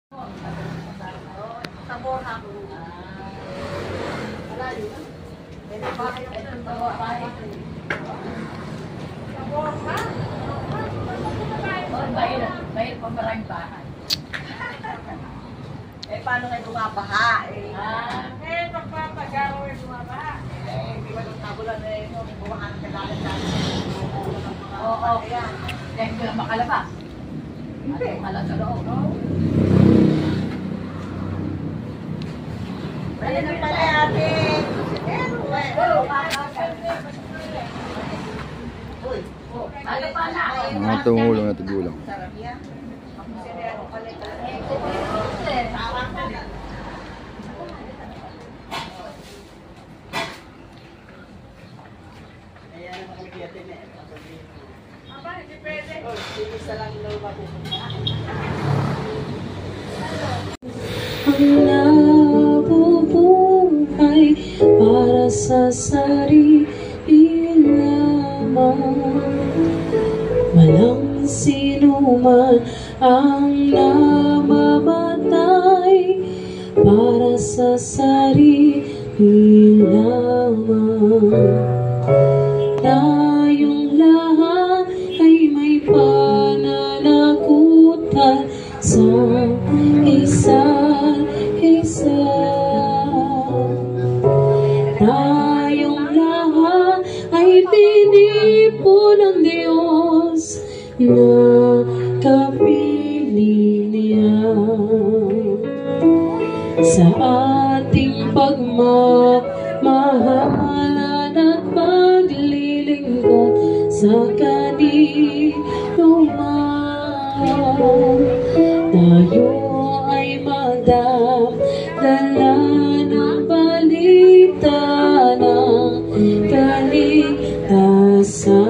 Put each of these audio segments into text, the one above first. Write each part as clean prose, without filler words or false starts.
Bayad pa maraming bahay. Eh, paano kayo bumabaha? Pagpapagawa yung bumabaha. Hindi ba nung tabulan bumahan ka dahil Oo. Dahil ko lang makalabas. Hindi. Malang sa loob. Bali na pala atin. Uy. Ano pa na? Mga tungulong na tigulang. Sarap yan. Ang nabubuhay para sa sarili lamang. Walang sinuman ang namamatay para sa sarili lamang. Tayong lahat ay may pananagutan sa isa't isa. Tayong lahat ay tinipo ng Diyos na kapili niya. Sa ating pagmamahalan at paglilingkod sa kanino man, tayo ay magdadala ng balita ng kaligtasan.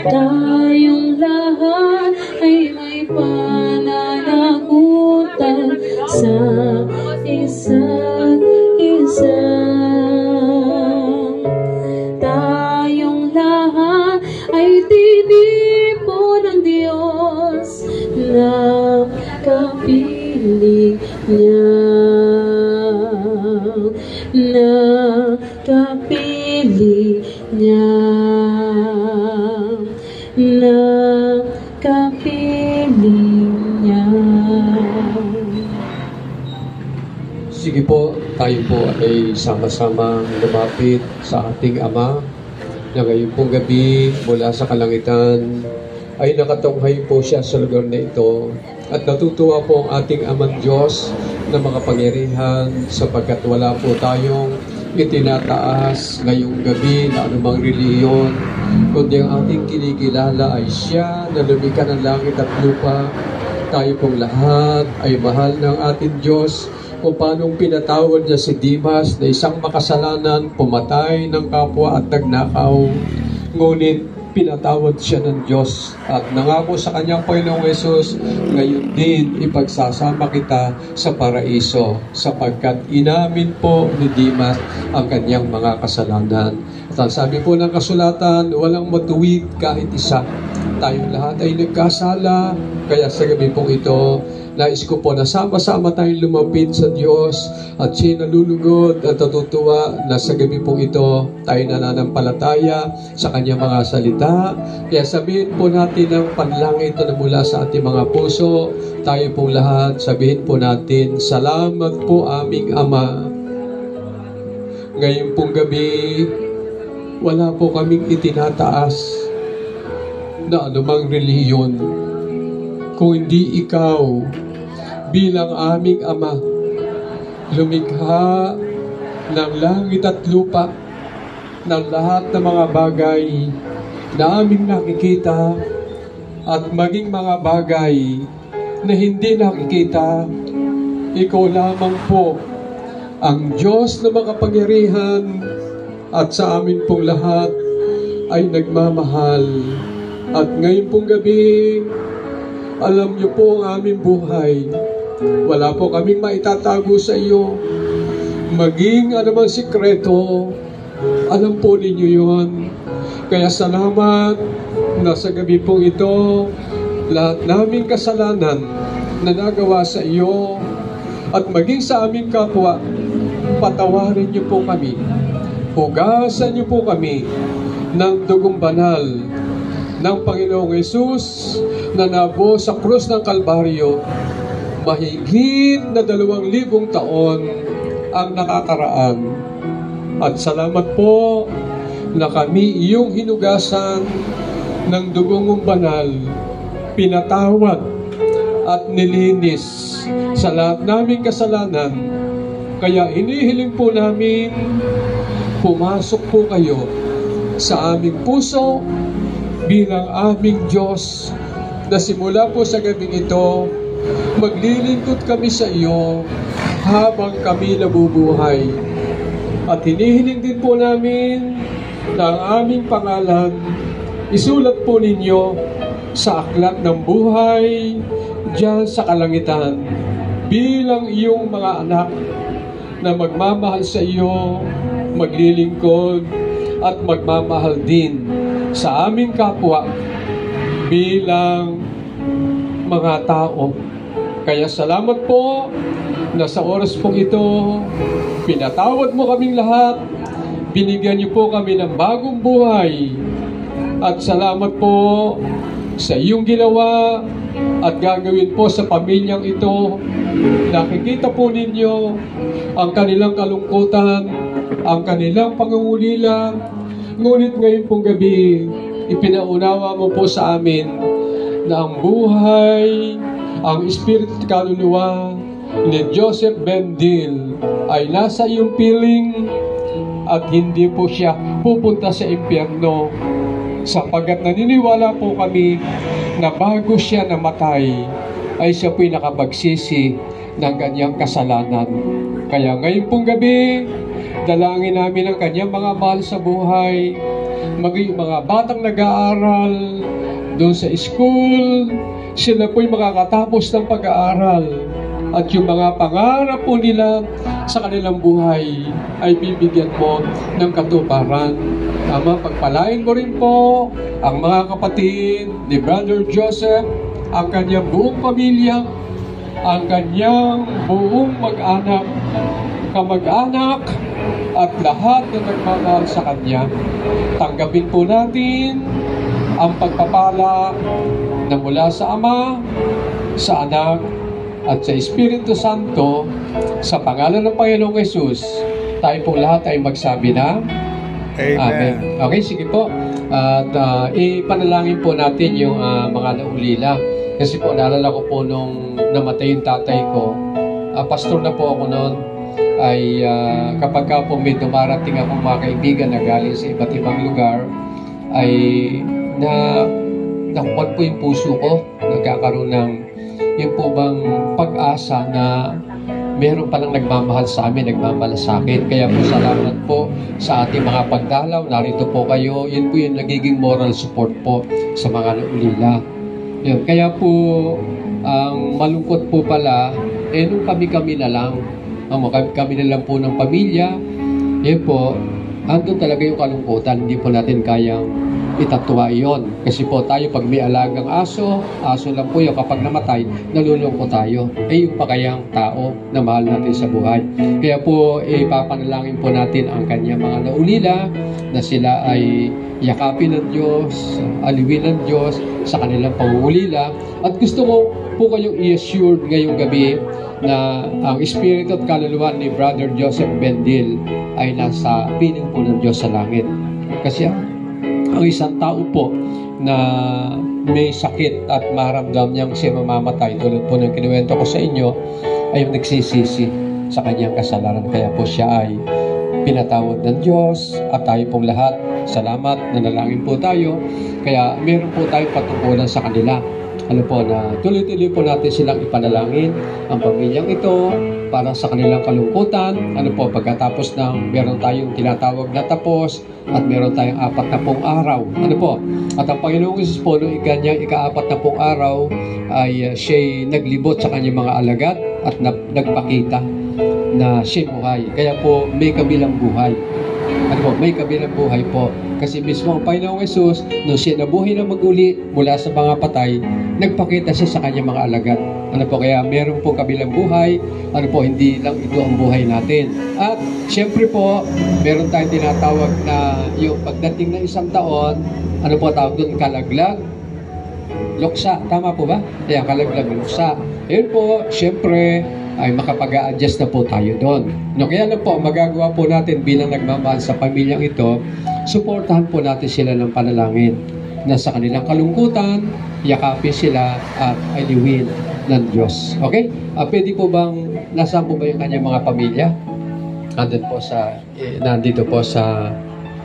Tayong lahat ay may pananagutan sa isa't isa. Tayong lahat ay tinipo ng Diyos na kapili niya. Na kapili niya. Na kapili niya. Sige po, tayo po ay sama-sama lumapit sa ating Ama na ngayon pong gabi mula sa kalangitan ay nakatunghay po siya sa lugar na ito at natutuwa po ang ating Amang Diyos na makapangyarihan sapagkat wala po tayong itinataas ngayong gabi na anumang reliyon, kundi ang ating kinikilala ay siya na lumikha ng langit at lupa. Tayo pong lahat ay mahal ng ating Diyos kung paanong pinatawad niya si Dimas na isang makasalanan, pumatay ng kapwa at nagnakaw. Ngunit pinatawad siya ng Diyos at nangako sa kanyang Panginoong Yesus, ngayon din ipagsasama kita sa paraiso sapagkat inamin po ni Dimas ang kanyang mga kasalanan. At ang sabi po ng kasulatan, walang matuwid kahit isa. Tayong lahat ay nagkasala, kaya sa gabi pong ito, nais ko po na sama-sama tayong lumapit sa Diyos at siya nalulugod at natutuwa na sa gabi pong ito tayo nananampalataya sa kanyang mga salita. Kaya sabihin po natin ang panalangin ito na mula sa ating mga puso. Tayo pong lahat, sabihin po natin, salamat po aming Ama. Ngayon pong gabi, wala po kaming itinataas na anumang reliyon kung hindi ikaw bilang aming Ama, lumikha ng langit at lupa, ng lahat ng mga bagay na aming nakikita at maging mga bagay na hindi nakikita. Ikaw lamang po ang Diyos na makapangyarihan at sa amin pong lahat ay nagmamahal. At ngayon pong gabi, alam niyo po ang aming buhay. Wala po kaming maitatago sa iyo. Maging anumang sikreto, alam po ninyo yun. Kaya salamat na sa gabi pong ito, lahat naming kasalanan na nagawa sa iyo at maging sa aming kapwa, patawarin niyo po kami. Hugasan niyo po kami ng dugong banal ng Panginoong Hesus na nabuo sa krus ng Kalbaryo. Mahigit na 2,000 taon ang nakakaraan. At salamat po na kami iyong hinugasan ng dugong banal, pinatawad at nilinis sa lahat naming kasalanan. Kaya inihiling po namin, pumasok po kayo sa aming puso bilang aming Diyos na simula po sa gabing ito, maglilingkod kami sa iyo habang kami nabubuhay. At hinihiling din po namin na ang aming pangalan isulat po ninyo sa aklat ng buhay diyan sa kalangitan bilang iyong mga anak na magmamahal sa iyo, maglilingkod at magmamahal din sa aming kapwa bilang mga tao. Kaya salamat po na sa oras pong ito, pinatawad mo kaming lahat, binigyan niyo po kami ng bagong buhay. At salamat po sa iyong ginawa at gagawin po sa pamilyang ito. Nakikita po ninyo ang kanilang kalungkutan, ang kanilang pangungulila. Ngunit ngayon pong gabi, ipinaunawa mo po sa amin na ang buhay, ang espiritu at kaluluwa ni Joseph Bendil ay nasa iyong piling at hindi po siya pupunta sa impyerno, sapagkat naniniwala po kami na bago siya namatay ay siya po'y nakapagsisi ng kanyang kasalanan. Kaya ngayon pong gabi, dalangin namin ang kanyang mga mahal sa buhay, maging mga batang nag-aaral doon sa school, sila po'y makakatapos ng pag-aaral at yung mga pangarap po nila sa kanilang buhay ay bibigyan mo ng katuparan. Ama, pagpalain mo rin po ang mga kapatid ni Brother Joseph, ang kanyang buong pamilya, ang kanyang buong mag-anak, kamag-anak, at lahat na nagmamahal sa kanya. Tanggapin po natin ang pagpapala na mula sa Ama, sa Anak, at sa Espiritu Santo, sa pangalan ng Panginoong Hesus, tayo po lahat ay magsabi na Amen. Okay, sige po. At ipanalangin po natin yung mga naulila. Kasi po, naalala ko po nung namatay yung tatay ko, pastor na po ako noon, ay kapag ka po may dumarating akong mga kaibigan na galing sa iba't ibang lugar, ay nakukuha po yung puso ko, nagkakaroon ng yung po bang pag-asa na meron palang nagmamahal sa amin, nagmamahal sa akin. Kaya po salamat po sa ating mga pagdalaw. Narito po kayo. Yun po yung nagiging moral support po sa mga naulila. Yun. Kaya po, ang malungkot po pala, nung kami-kami na lang, kami na lang po ng pamilya, yun po, andun talaga yung kalungkutan. Hindi po natin kayang itatwa iyon. Kasi po tayo, pag may alagang aso lang po yun, kapag namatay, nalulungkot tayo. Yung pa kayang tao na mahal natin sa buhay. Kaya po, ipapanalangin po natin ang kanyang mga naulila na sila ay yakapin ng Diyos, aliwin ng Diyos sa kanilang pangungulila. At gusto ko po kayong i-assured ngayong gabi na ang espiritu at kaluluwa ni Brother Joseph Bendil ay nasa piling po ng Diyos sa langit. Kasi ang isang tao po na may sakit at maramdam niyang siya mamamatay, tulad po ng kinuwento ko sa inyo, ay yung nagsisisi sa kanyang kasalanan. Kaya po siya ay pinatawad ng Diyos at tayo pong lahat, salamat, nanalangin po tayo. Kaya meron po tayong patutunan sa kanila. Ano po na tuloy-tuloy po natin silang ipanalangin ang pamilyang ito para sa kanilang kalungkutan. Ano po, pagkatapos ng meron tayong tinatawag na tapos at meron tayong 40 araw. Ano po, at ang Panginoong Hesus po noong kanyang ika-40 araw ay siya'y naglibot sa kanyang mga alagad at nagpakita na siya'y buhay. Kaya po may kabilang buhay. Ano po, may kabilang buhay po. Kasi mismo ang Panginoong Hesus, nung siya nabuhay na maguli mula sa mga patay, nagpakita siya sa kanyang mga alagad. Ano po, kaya meron po kabilang buhay, ano po, hindi lang ito ang buhay natin. At syempre po, meron tayong tinatawag na yung pagdating ng isang taon, ano po tawag doon, kalaglag, luksa, tama po ba? Kaya kalaglag, luksa. Yun po, syempre, ay makapag-a-adjust na po tayo doon. No, kaya lang po, magagawa po natin bilang nagmamahal sa pamilyang ito, suportahan po natin sila ng panalangin na sa kanilang kalungkutan, yakapin sila at aliwin ng Diyos. Okay? Pwede po bang, nasaan po ba yung kanyang mga pamilya? Nandito po sa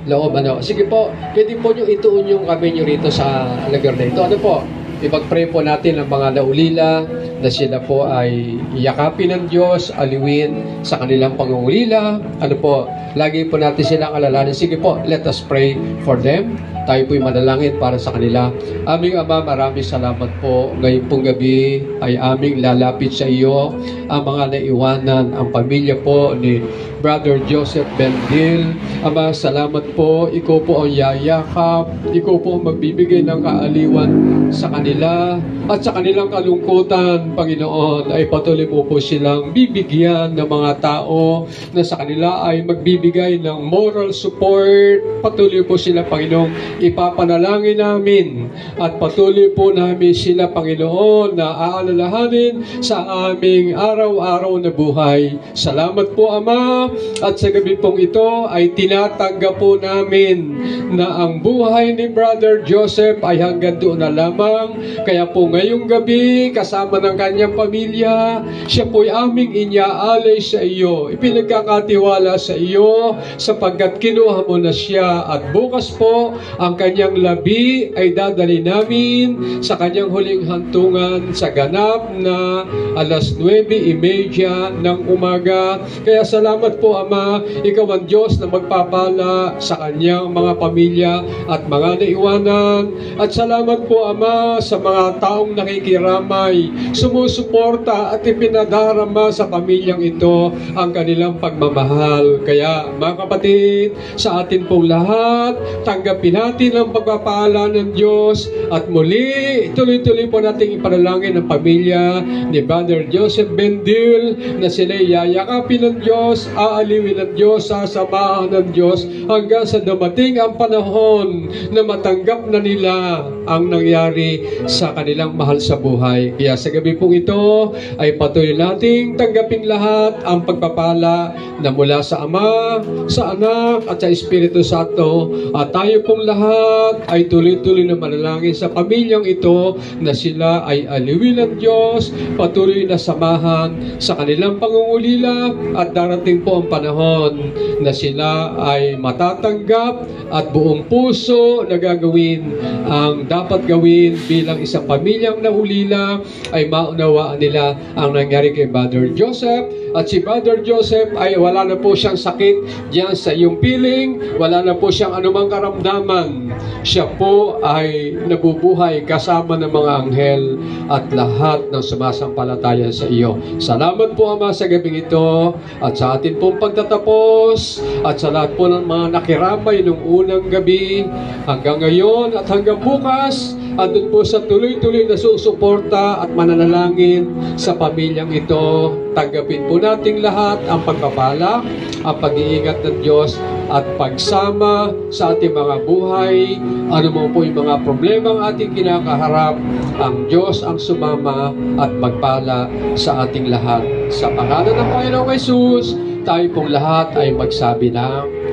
loob. Ano? Sige po, pwede po nyo ituon yung kami nyo rito sa lugar na ito. Ano po? Ipag-pray po natin ang mga naulila na sila po ay yakapin ng Diyos, aliwin sa kanilang pangungulila. Ano po, lagi po natin silang alalahanin. Sige po, let us pray for them. Tayo po'y manalangin para sa kanila. Aming Ama, maraming salamat po. Ngayong pong gabi ay aming lalapit sa iyo ang mga naiwanan, ang pamilya po ni Brother Joseph Bendil. Ama, salamat po. Ikaw po ang yayakap. Ikaw po ang magbibigay ng kaaliwan sa kanila at sa kanilang kalungkutan, Panginoon, ay patuloy mo po silang bibigyan ng mga tao na sa kanila ay magbibigay ng moral support. Patuloy po sila, Panginoon, ipapanalangin namin at patuloy po namin sila, Panginoon, na aalalahanin sa aming araw-araw na buhay. Salamat po, Ama, at sa gabi pong ito ay tinatanggap po namin na ang buhay ni Brother Joseph ay hanggang doon na lamang. Kaya po ngayong gabi, kasama ng kanyang pamilya, siya po'y aming inyaalay sa iyo. Ipinagkakatiwala sa iyo sapagkat kinuha mo na siya at bukas po ang kanyang labi ay dadali namin sa kanyang huling hantungan sa ganap na 9:30 ng umaga. Kaya salamat po, Ama, ikaw ang Diyos na magpapala sa kanyang mga pamilya at mga naiwanan. At salamat po, Ama, sa mga taong nakikiramay, sumusuporta at ipinadarama sa pamilyang ito ang kanilang pagmamahal. Kaya mga kapatid, sa atin pong lahat, tanggapin natin ang pagpapala ng Diyos at muli, tuloy-tuloy po nating ipanalangin ang pamilya ni Brother Joseph Bendil na sila'y yayakapin ng Diyos, aaliwin ng Diyos, sasamahan ng Diyos hanggang sa dumating ang panahon na matanggap na nila ang nangyari sa kanilang mahal sa buhay. Kaya sa gabi pong ito ay patuloy nating tanggapin lahat ang pagpapala na mula sa Ama, sa Anak at sa Espiritu Santo, at tayo pong lahat ay tuloy-tuloy na manalangin sa pamilyang ito na sila ay aliwin ng Diyos, patuloy na samahan sa kanilang pangungulila at darating po ang panahon na sila ay matatanggap at buong puso na gagawin ang dapat gawin bilang isang pamilyang naulila ay maunawaan nila ang nangyari kay Brother Joseph. At si Brother Joseph ay wala na po siyang sakit diyan sa iyong piling, wala na po siyang anumang karamdaman. Siya po ay nabubuhay kasama ng mga anghel at lahat ng sumasampalataya sa iyo. Salamat po, Ama, sa gabing ito at sa atin pong pagtatapos at sa lahat po ng mga nakiramay nung unang gabi hanggang ngayon at hanggang bukas. Andun po sa tuloy-tuloy na susuporta at mananalangin sa pamilyang ito. Tanggapin po nating lahat ang pagpapala, ang pag-iingat ng Diyos at pagsama sa ating mga buhay. Ano mo po yung mga problema ang ating kinakaharap, ang Diyos ang sumama at magpala sa ating lahat. Sa pangalan ng Panginoong Jesus, tayo pong lahat ay magsabi ng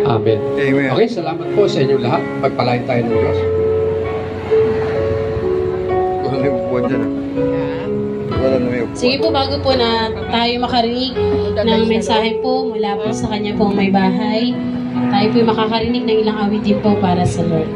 Amen. Amen. Okay, salamat po sa inyong lahat. Pagpalain tayo ng Diyos. Wala na yung upuan dyan. Wala na may upuan. Sige po, bago po na tayo makarinig ng mensahe po mula po sa kanya pong may bahay, tayo po makakarinig ng ilang awitin po para sa Lord.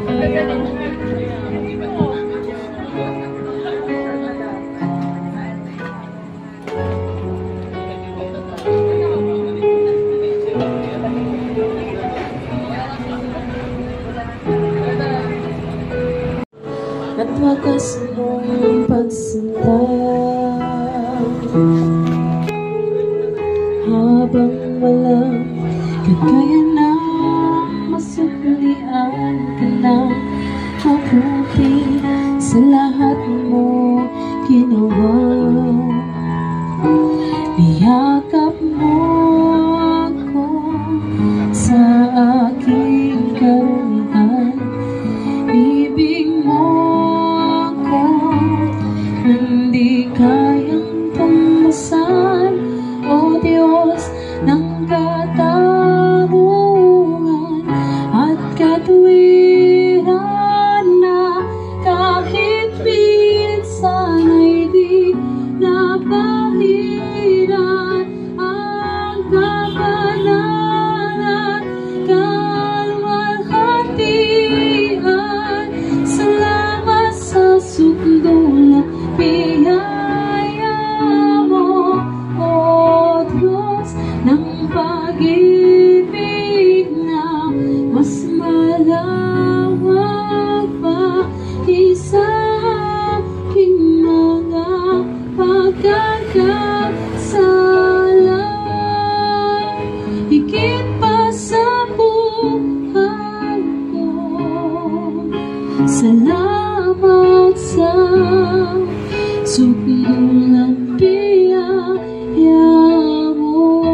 At wakas mong pagsinta habang walang kakayanang masuklian ka ng mabuti sa lahat mo di kayang tumasan, O Diyos ng katarungan at katwiran, na kahit minsan ay di napahiran ang kabanalan, kalwalhatian. Salamat sa sukdulang biyaya mo, O Diyos ng pag-ibig na mas malawak pa isa aking mga pagkakasala. Higit pa sa buhay ko, salamat sa sukdulang biyaya mo.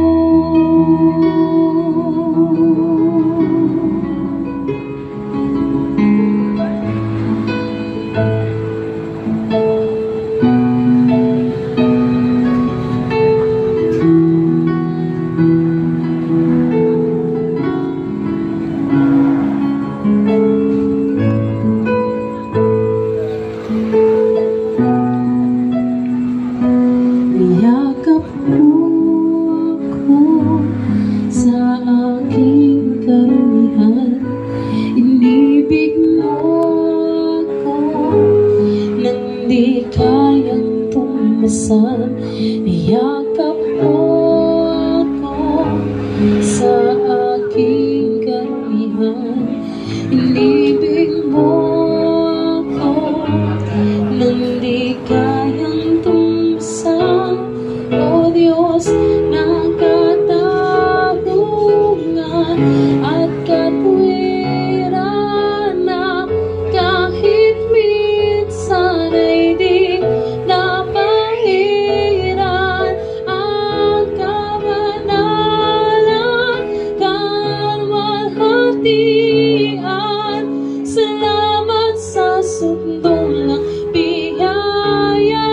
Niyakap mo ako sa aking karumihan, inibig mo ako nang di kayang tumasan. Niyakap mo ako sa aking karumihan, inibig mo ako nang di kayang tumasan. O Diyos ng katarungan at katwiran, na kahit minsan ay di napahiran ang kabanalan, kalwalhatian. Salamat sa sukdulang biyaya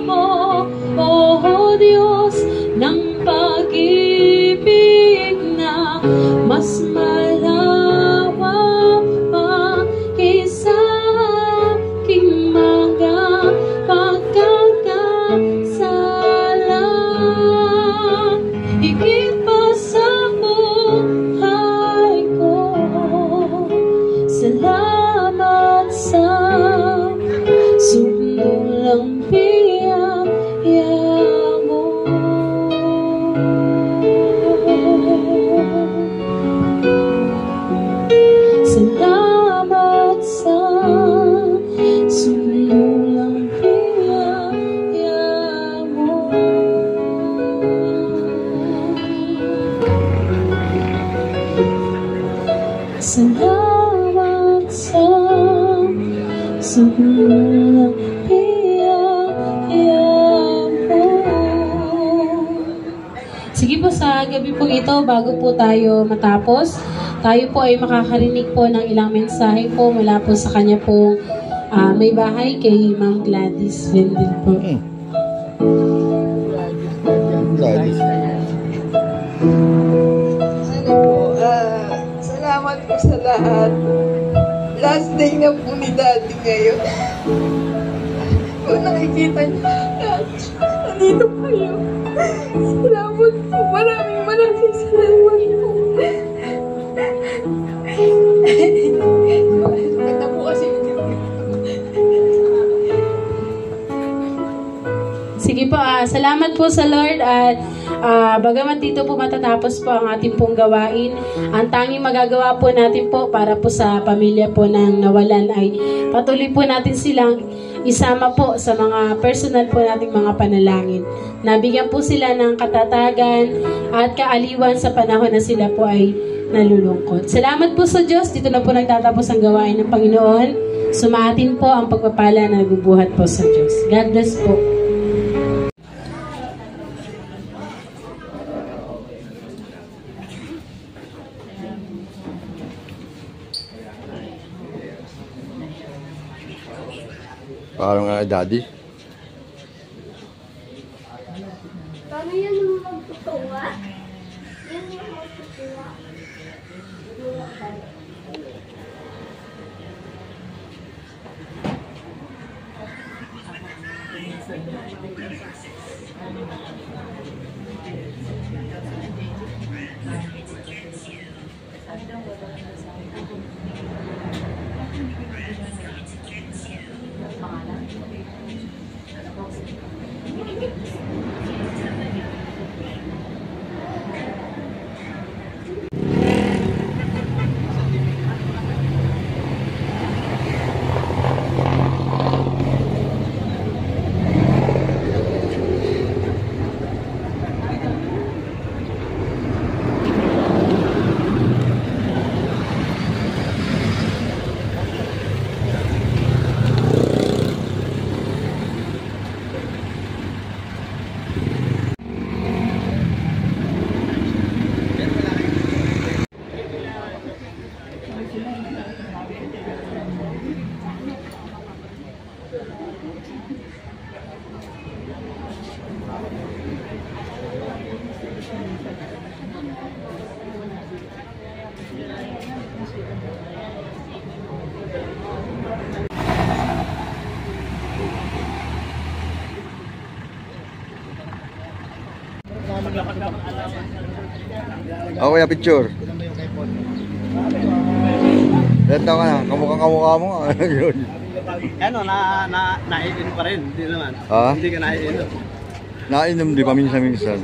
mo, O Diyos ng pag-ibig na mas malawak pa kaysa aking mga pagkakasala. Higit pa sa buhay ko, salamat sa sukdulang biyaya mo. Salamat sa sukdulang biyaya mo. Salamat sa sukdulang biyaya mo. Sige po, sa gabi po ito, bago po tayo matapos, tayo po ay makakarinig po ng ilang mensahe po mula po sa kanya po may bahay, kay Ma'am Gladys Vendel po. Gladys. Salamat po sa lahat. Last day na po ni Daddy ngayon. Kung nakikita niyo, nandito kayo. Salamat po. Maraming salamat po. Ganda po kasi. Sige po, salamat po sa Lord at bagamat dito po matatapos po ang ating pong gawain, ang tanging magagawa po natin po para po sa pamilya po ng nawalan ay patuloy po natin silang isama po sa mga personal po nating mga panalangin. Nabigyan po sila ng katatagan at kaaliwan sa panahon na sila po ay nalulungkot. Salamat po sa Diyos. Dito na po nagtatapos ang gawain ng Panginoon. Sumaatin po ang pagpapala na nagbubuhat po sa Diyos. God bless po. Parang daddy. Paano yan yung magtutuwa? Yan yung magtutuwa. Okay, picture. Dito ka na, kamukha mo. Yun. Ano, naiinom pa rin, hindi naman. Ha? Hindi ka naiinom. Nainom di pa minsan-minsan.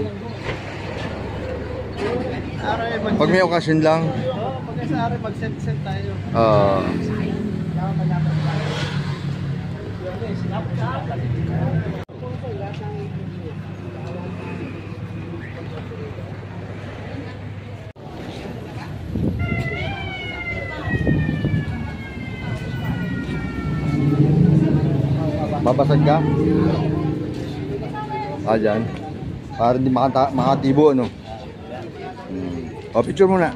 Pag may okasyon lang. Oo, pagkasari, mag-set tayo. Babasag ka? Dyan. Para di makatibo, ano? O, picture muna.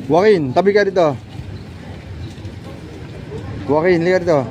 Joaquin, tabi ka dito. Joaquin, lihat dito.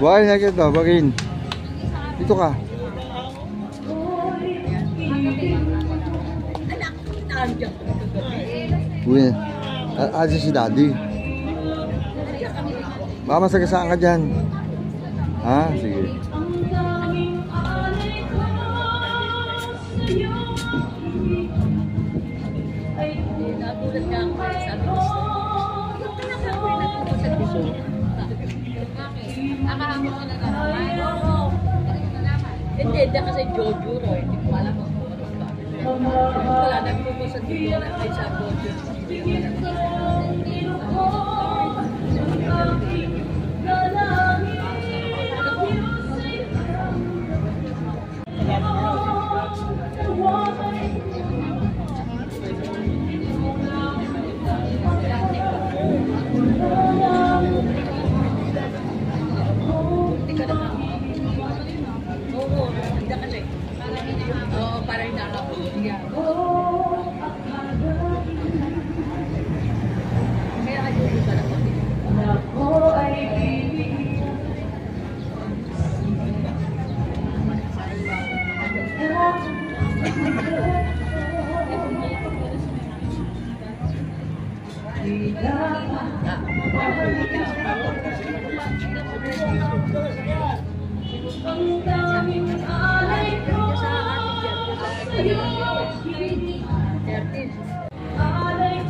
Buhay na kita, bagin. Dito ka. Uy, asin si daddy. Baka masagasaan ka dyan. Ha? Sige. Nagulat nga ako. Sabi ko, yung pinakakuwi na ito sa tiso. Nakahapon ko na naman. Hindi kasi Jojo Roy. Hindi ko alam kung ano ba. Wala, nagpo ko sa tiso na kay sa Jojo.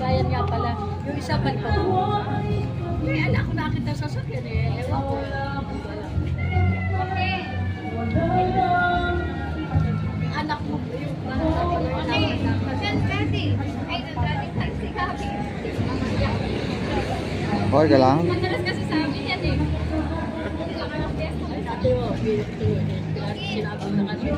Bayan nga pala. Yung isa pa ito. May anak ko nakita sa sakyan eh. Ewan ko. Anak mo. Yung Okay ka lang? Madalas kasi sa amin yan eh. Ate mo. Sinabi na kasi.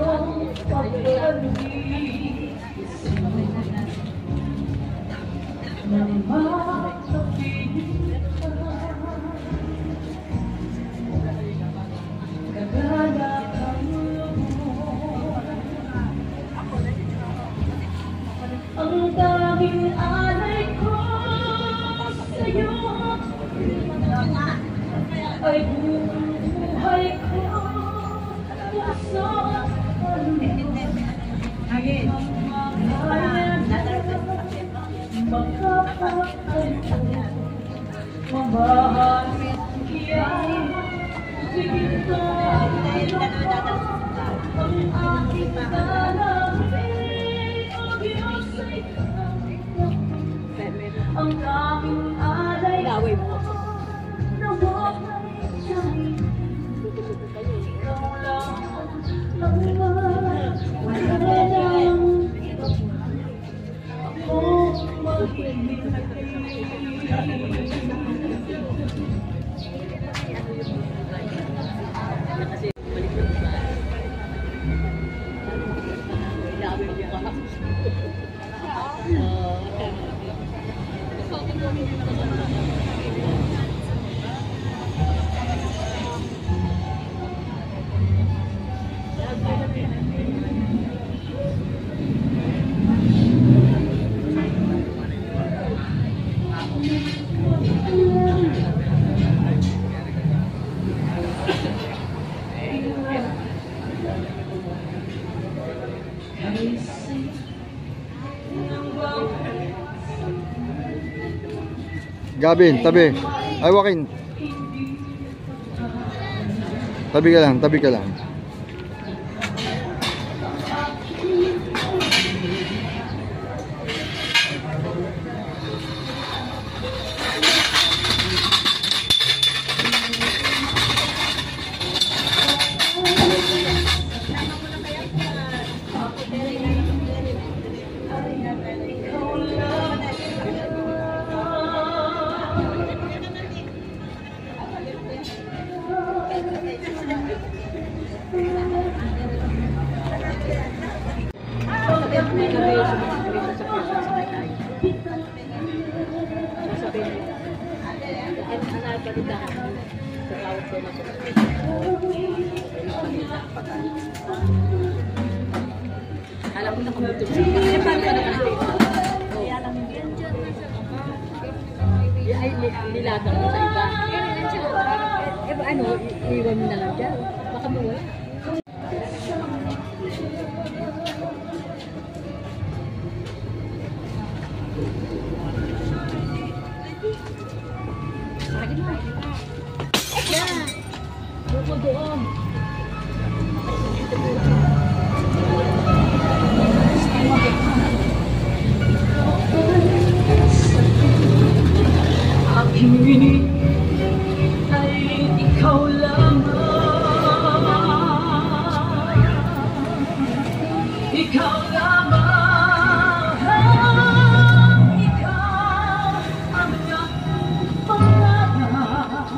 Ang daming alay ko sa'yo ay buhay ko puso mabahasin yan sigito ang aking salamin ang Diyos ay ang daming alay Laway mo. na buhay siya'y ikaw lang ang wala lang ako Gabin, tabi. Ay, Joaquin. Tabi ka lang, tabi ka lang. Alam mo na kung ito. Kaya paano ka naman ito? Ay, nilatang mo sa iba. ano, iwan mo na lang dyan. Baka mawala. Akin mo. Yeah. Doon doon. Aking winig ay ikaw lamang. Ikaw lamang. Ikaw ang aking pangarap.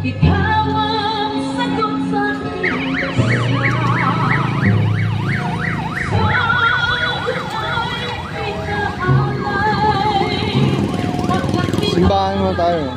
Ikaw ang sagot sa aking Simbahan mo tayo.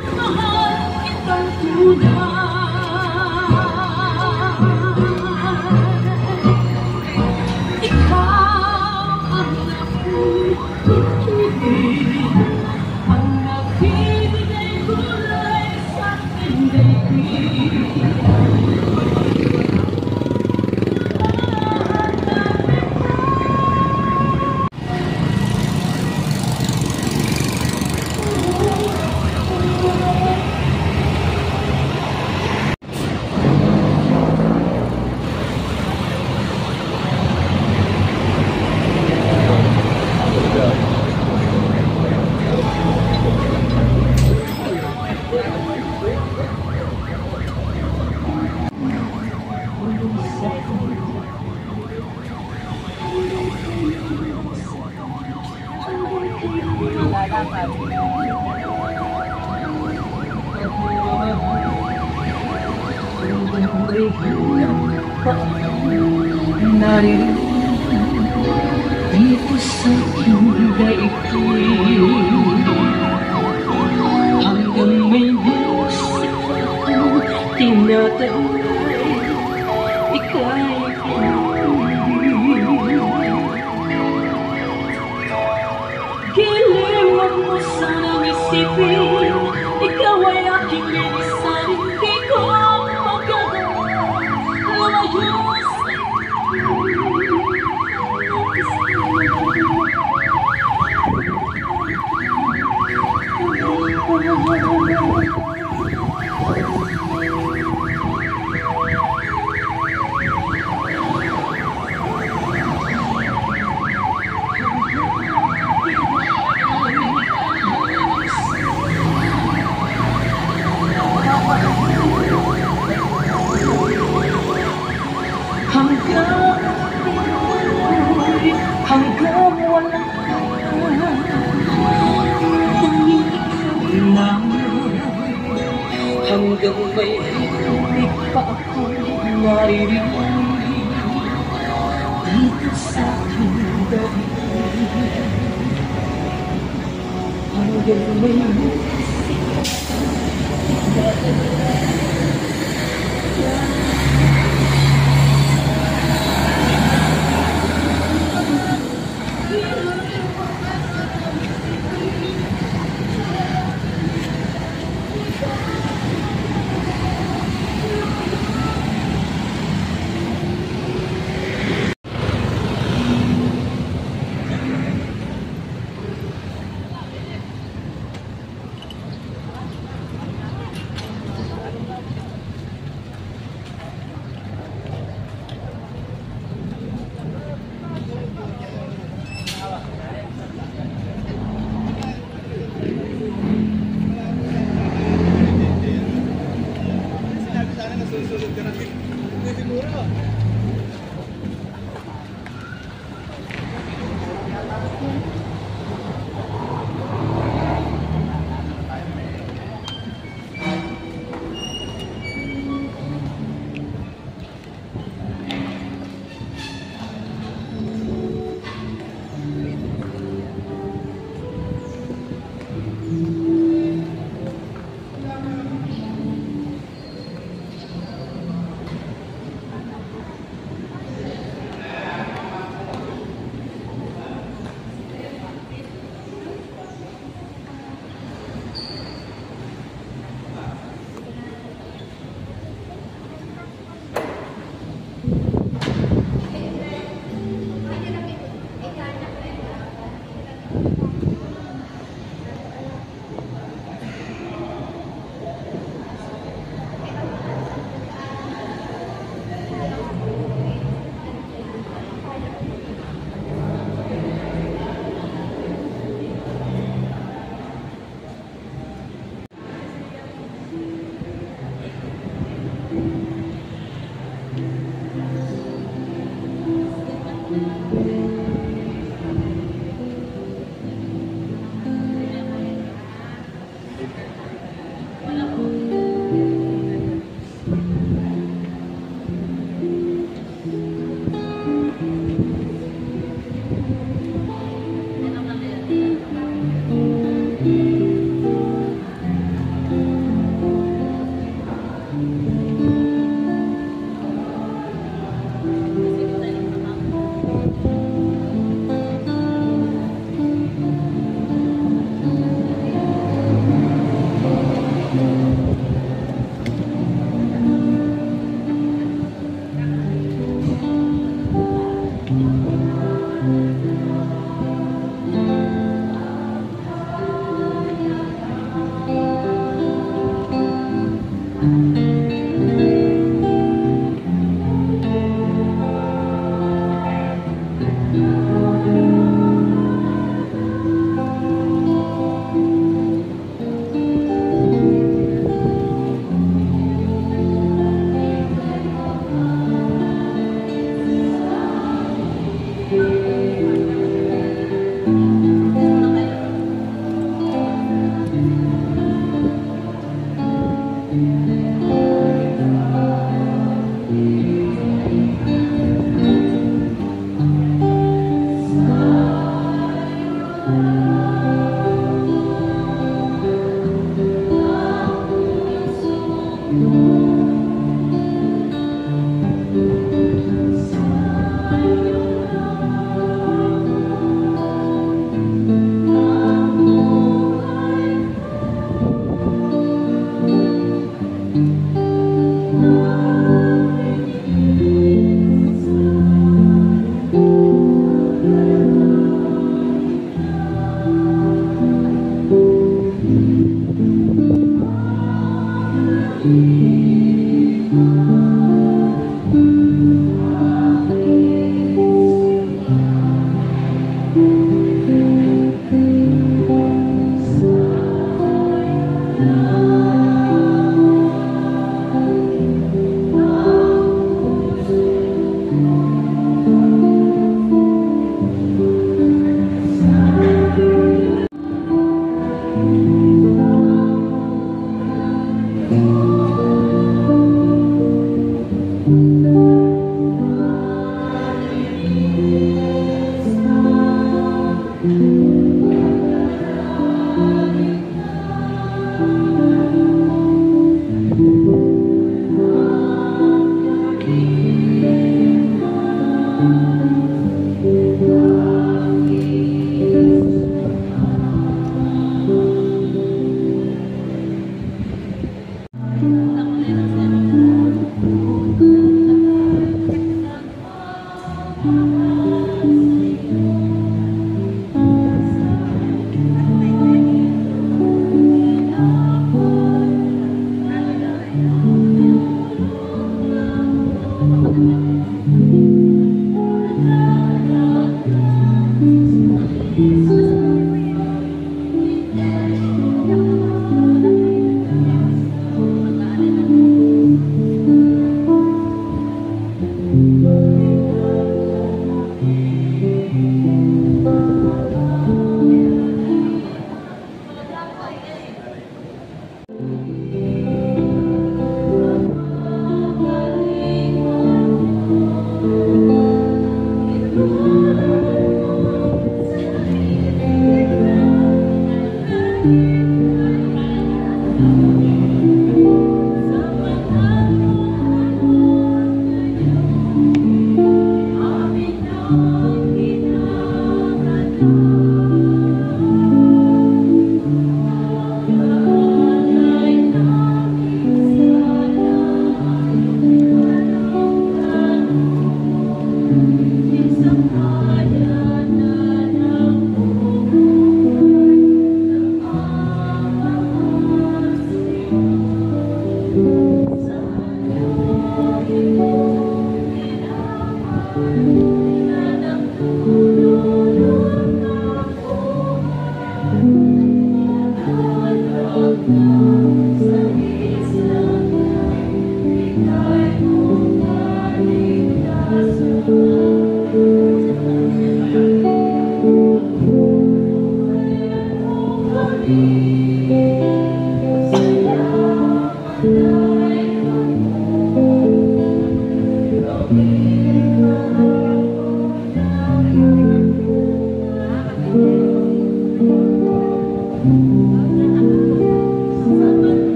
Dito sa aking daigdig hanggang may bukas akong tinatawag, ika'y giliwan mo sanang isipin, ikaw ay aking linisan, hindi ko magagawa lumayo hanggang walang hanggang may hindi pa ako maririnig dito sa aking daigdig hanggang may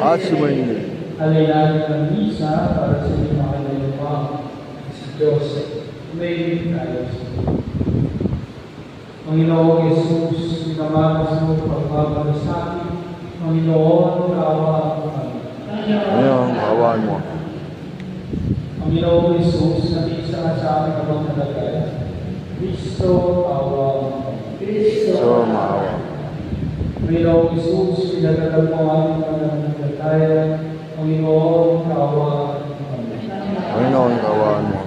At sumainyo. Alalahanin ng misa para sa inyong mga kaluluwang si Joseph. May tayo sa Panginoong Jesus, pinamagas mo pagbabalo sa akin. Panginoon, kaawaan mo kami. Ngayon, kaawaan mo. Panginoong Jesus, nabisa ka sa akin abang nalagay. Kristo, kaawaan mo kami. So, maawa. Panginoong Jesus, pinagagal mo ang aming pananampalataya. Panginoon, kaawaan mo kami. Panginoon, kaawaan mo.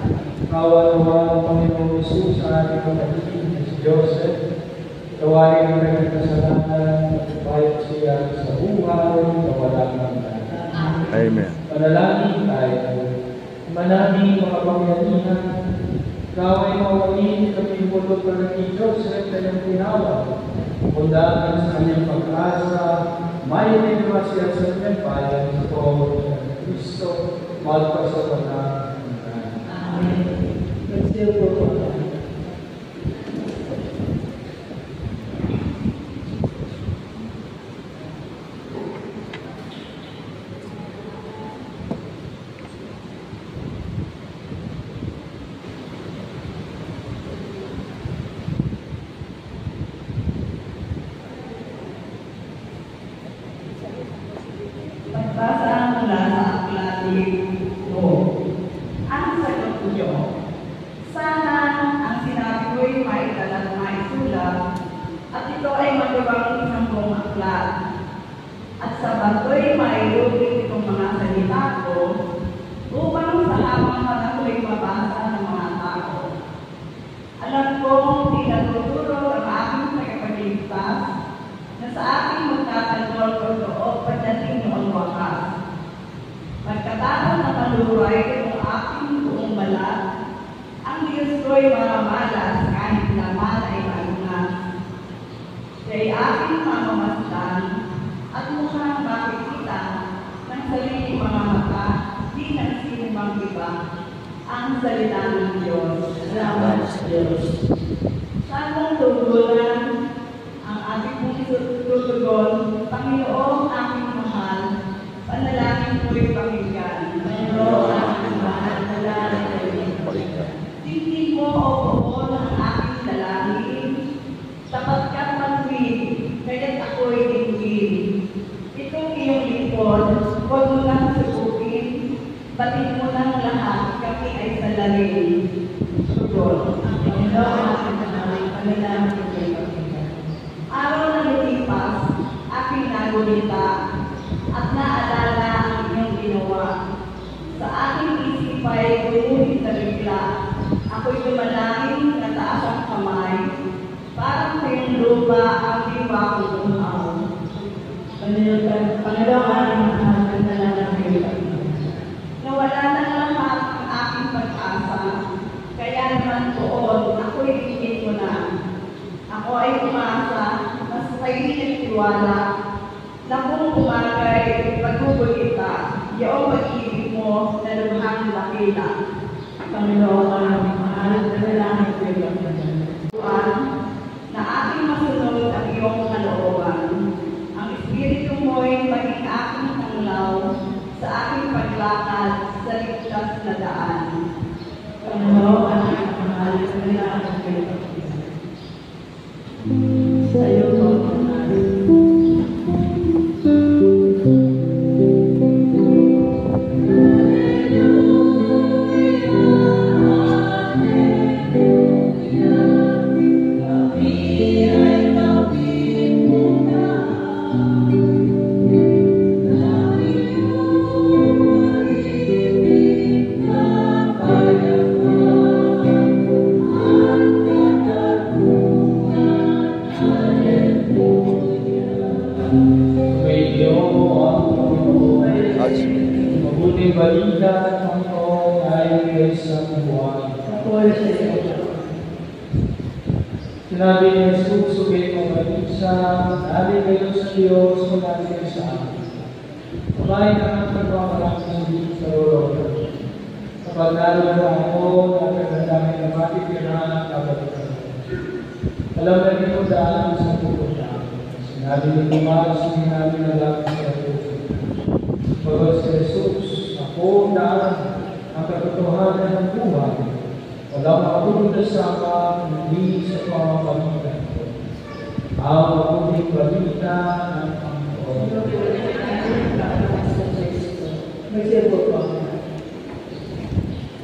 Kaawaan mo ang Panginoong Jesus sa ating kapatid na si Joseph. Tawarin ang kanyang kasalanan at bayad siya sa buhay na walang hanggan. Amen. Panalangin tayo. Manaming mga pangyarihan, ikaw ay mawalin kami bulot pa ni Joseph na iyong tinawag. Kundahan sa kanyang pag-asa, may nagawa siya sa kanyang bayan sa Panginoon ng Kristo, magpa sa panahon. Amen. Let's do it. Pagbasa mula sa aklat ni Job. Ang sagot ko, sana ang sinabi ko'y maitala ng maisulat at ito ay magawang isang buong aklat. At sa bato'y mailutin itong mga salita ko upang sa habang panahon'y mabasa ng mga tao. Alam kong tinatuturo ang aking tagapagligtas na sa aking magtatanggol ko loob pagdating noong wakas. Pagkatapos na maluray ng aking buong balat, ang Diyos ko'y mamamalas kahit naman ay malunas. Siya'y aking mamamasdan at mukhang makikita ng sarili mga mata, di ng sinumang iba, ang salita ng Diyos. Salamat sa Diyos. Sanang tugulan ang ating tutugon, Panginoon aking mahal, panalangin ko'y pakinggan. Panginoon aking mahal, panalangin ko'y pakinggan. Tingin mo o poon ang aking dalangin, tapat ka't matuwid, kaya't ako'y dinggin. Itong iyong lingkod, huwag mo lang subukin, batid mo lang lahat, kami ay salarin. Tugon, Panginoon aking mahal, panalangin ko'y pakinggan. Araw na lumipas, aking nagulita at naalala ang inyong ginawa. Sa aking isip ay gumuhit na bigla. Ako'y lumalangin na taas ang kamay, parang kayong lupa ang diwa kong umaw. Panginoon, panalangin ko'y pakinggan. Nawala na lahat ang aking pag-asa, kaya naman poon ako'y tingin mo na. Ako ay umasa na sa kayo tiwala na kung umagay pagubol kita, yaong pag-ibig mo na lubhang lakila. Panginoon, aming mahal, dalangin ko yung na aking masunod ang iyong kalooban. Ang Espiritu mo'y maging aking tanglaw sa aking paglakad sa ligtas na daan. Panginoon, aming mahal, dalangin ko yung sa iyo po, mabuting balita at Panginoon ay sa buhay. Sinabi ni Jesus, sugay mo mag-isa, dali kayo sa Diyos, mula kayo sa akin. Kumain ang pagpamarami ng Diyos sa loob. Kapag naroon ako, nakagandangin ng matitirahan ang kabalikan. Alam na rin daan sa pupunta. Sinabi ni Tomas, sinabi na lang sa puso. Pagod si Jesus, ako daan ang katotohanan ng buhay. Walang mapupunta sa hindi sa pamamagitan ko. Ang mabuting balita ng Panginoon. magsipot po.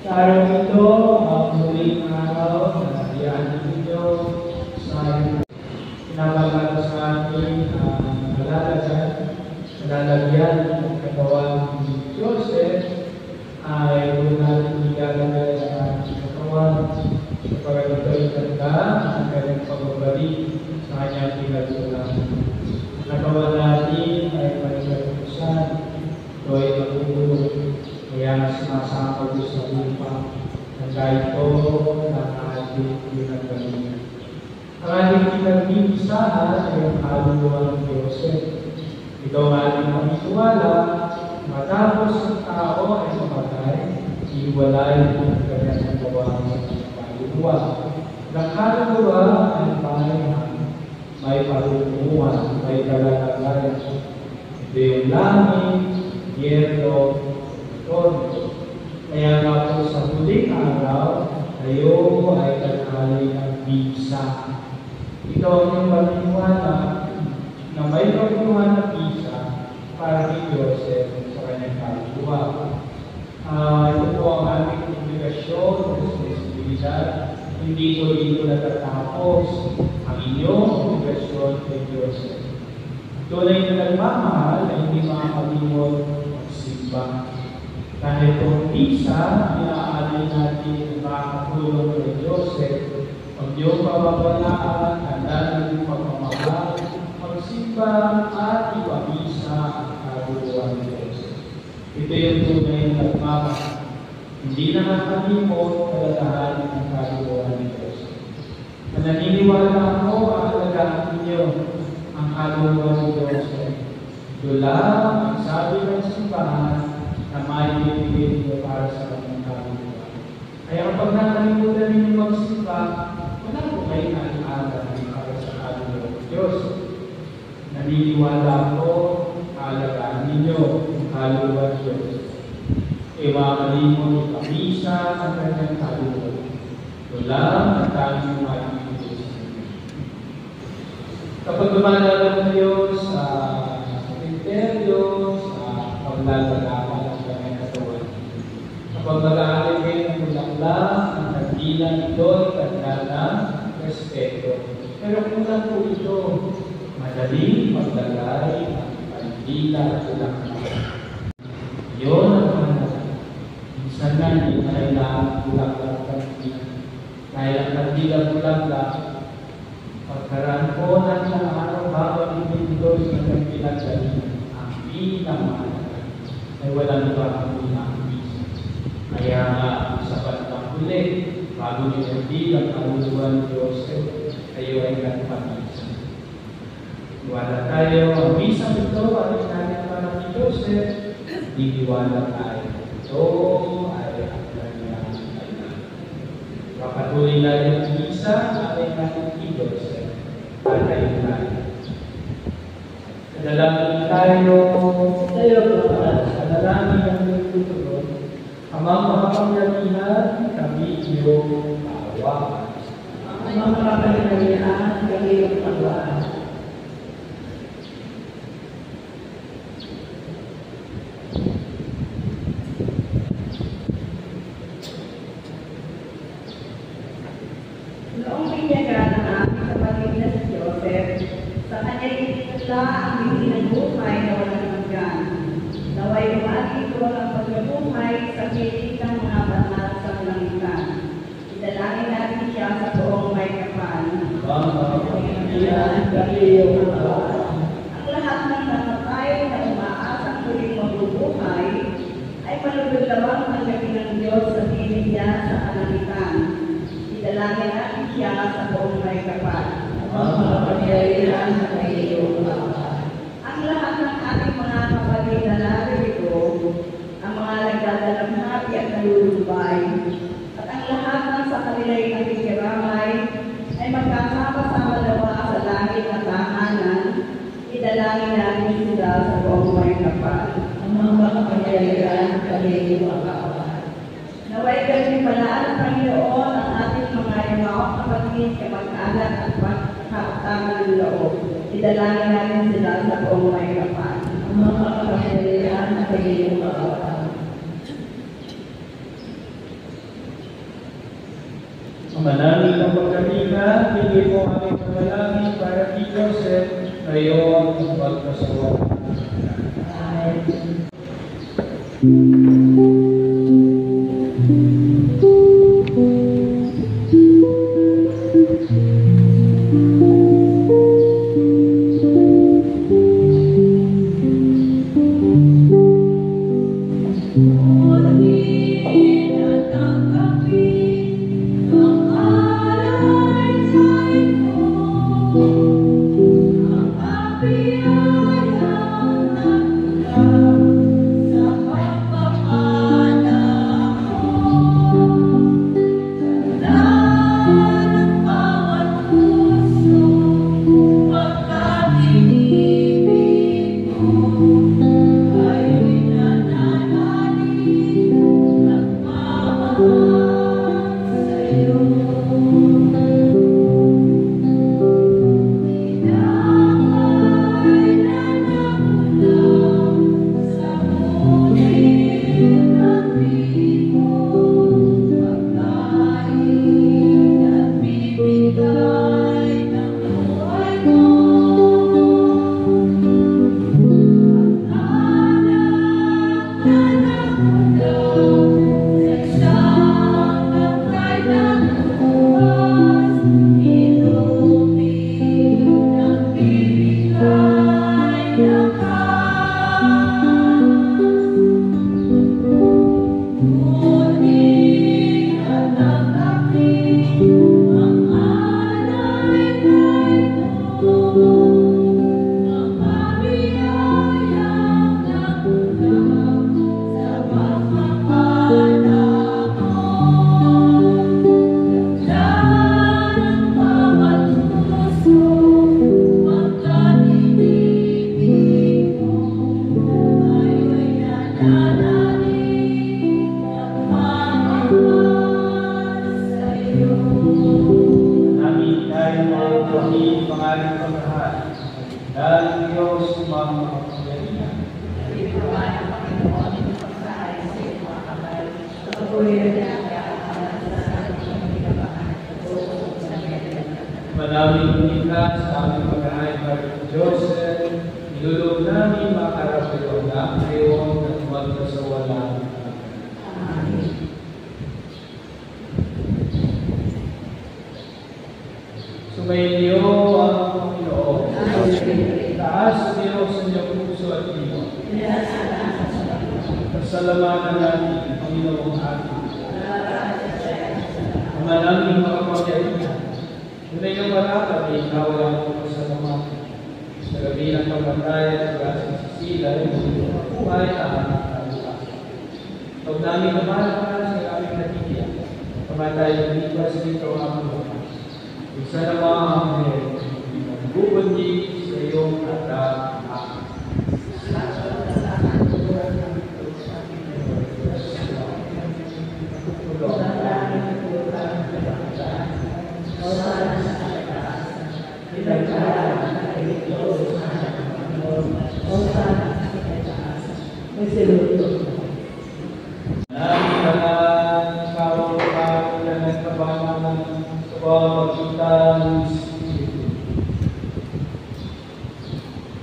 Sa araw ito, ang muling araw na nadiyahan ninyo sa pinapagano sa ating lalagyan ng katawan ni Joseph ay doon natin ilalagay ang katawan kapag ito ay ganda ang kanyang pagbabalik sa kanyang pinagsulang. Katawan natin ay pagkatusan, ito ay matulog, kaya sumasama ko sa lupa ng gaito ng ating pinagbalingan. Ang ating pinagbibisahan ay ang kaluluwa ng Joseph. Ito ang ating makikawala, matapos ang tao ay mamatay, iwalay ang kanyang gawa ng kaluluwa. Ang kaluluwa ay pahingan, may parunungan, may kalalagayan. Ito yung langit, yerno, tono. Kaya nga po sa huling araw, tayo ay tatali ng bisa. Ito ang yung paniniwala na may pagkuhan na bisa para kay Joseph sa kanyang kaluluwa. Ito po ang aming obligasyon, responsibilidad. Hindi po dito natatapos ang inyong obligasyon kay Joseph. Tunay na nagmamahal ay hindi makakalimot magsimba. Dahil kung bisa, inaalay natin ang makakatulong kay Joseph, ang iyong pababalaan, tandaan ng pagmamahal, magsimba at ipabisa ang kaluluwa ni Joseph. Ito yung tunay na nagmamahal. Hindi nakakalimot kalagahan ng kaluluwa ni Joseph. Naniniwala ako ang alagaan ninyo ang kaluluwa ni Joseph. Dula ang sabi ng simbahan na may bibigay niyo para sa kanyang kaluluwa. Kaya kapag nakalimutan ninyo magsimba, wala po kayo nag-aaral para sa kaluluwa ng Diyos. Naniniwala ko, alagaan ninyo ang kaluluwa ng Diyos. Iwakalimon ipamisa ang kanyang kaluluwa. Wala ang tanging maibigay sa inyo. Kapag dumadalaw kayo sa cemeteryo, sa paglalagapan ng kanyang katawan, kapag mag-aalay kayo ng bulaklak, ang tagbilan ito ay tagdala respeto. Pero kung lang po ito, madaling magdalay ang pagdila at bulaklak. Yun ang mahalaga. Minsan nga, hindi na kailangan bulaklak at tagbilan. Dahil ang tagbilan bulaklak, pagkaraan po ng mga araw bago ang ibigos ng tagbilan ang pinamahalaga ay walang iba ang pinamahalaga. Kaya nga, sa pagkakulit, bago nilagdi ang kaluluwa ni Joseph, kayo ay nagpamisa. Iwala tayo ang misang ito, alis natin para ni Joseph, iiwala tayo. Ito ay ang kanyang kanya. Papatuloy natin ang misa, alis natin ni Joseph, at tayo tayo. Kadalangin tayo sa dalangin ng nagtutulog, Amang makapangyarihan, kami iyong awa. Amang makapangyarihan, kami iyong awa. Noong binyagan ng aming kapatid na si Joseph, sa kanya itinala ang bigyan ng buhay na walang hanggan. Naway umati ko ang pagkabuhay sa pilit ng mga banal sa kalangitan. Idalangin natin siya sa buong may kapal. Ang lahat ng namatay na umaasang muling mabubuhay ay malululawang ang gabi ng Diyos sa pilit niya sa kalangitan. Idalangin natin siya sa buong may kapal. Ang lahat ng ating mga kapatid na narito, ang mga nagdadalamhati at nalulumbay, at ang lahat ng sa kanila'y nakikiramay, ay magkasama-sama nawa sa langit na tahanan, idalangin natin sila sa buong may kapal. Ang mga makapangyarihan, kami makaawaan. Naway kami pala ang Panginoon ang ating mga imaong kapatid sa mag-anak at pagkakataman ng loob. Idalangin natin sila sa buong may kapal. Ang mga makapangyarihan na kami makaawaan. Ang manaming ng pagkalinga, hindi po aming panalangin para kay Joseph, ngayon ang magpasawa. Amen. Manaming umikas sa aming pagkahay para Joseph, ilulog namin makarapilog na ngayon at magkasawalan. Sumainyo ang Panginoon. Taas sa Diyos sa inyong puso at iwa. Pasalamatan natin ang Panginoong ating. Manaming makapangyarihan, Tunay ng parang ay ikaw lang po sa naman. Sa gabi ng pagbantayan sa sila, buhay ang kalukas. Pag namin naman sa aming natigyan, kamatay ng lipas dito ang bukas. Isa naman ang bubundi sa iyong alam.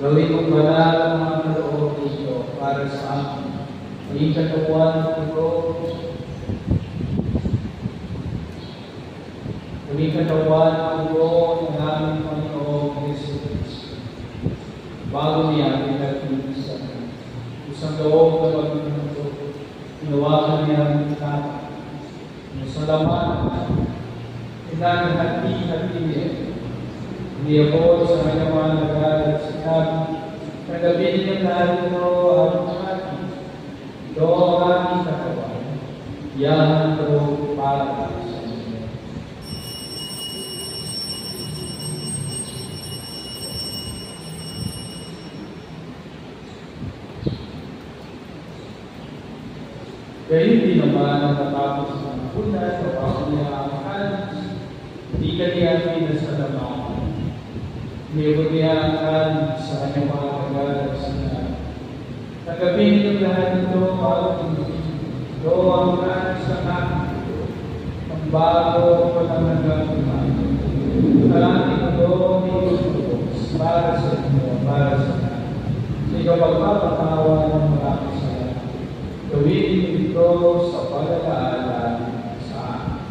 Gawin mong banal ang mga kaloob ninyo para sa amin. Maging katawan ng ito. Maging katawan ng ito ng aming Panginoong Jesus. Bago niya pinagpilisan. Isang loob na pagpilisan. Hinawakan niya ang kita. Sa laman, pinag-hati-hati niya. Hindi ako sa kanyang mga nagalit sinabi, kagabi niya lahat ito ang aking. Ito ang aking katawan. Yan ito para sa inyo. Kaya hindi naman natatapos ng una sa pangyayaman, hindi kaniya pinasalamatan. Niyabagyakan sa kanyang mga kagalang sinabi. Nagabing ng lahat ito ang ito ang nais sa akin. Ang bago pananagang umaga. Kalating ito para sa inyo, para sa akin. Sa ikaw pagpapatawa ng maraming salamat. Gawin ito sa pag-alaala sa akin.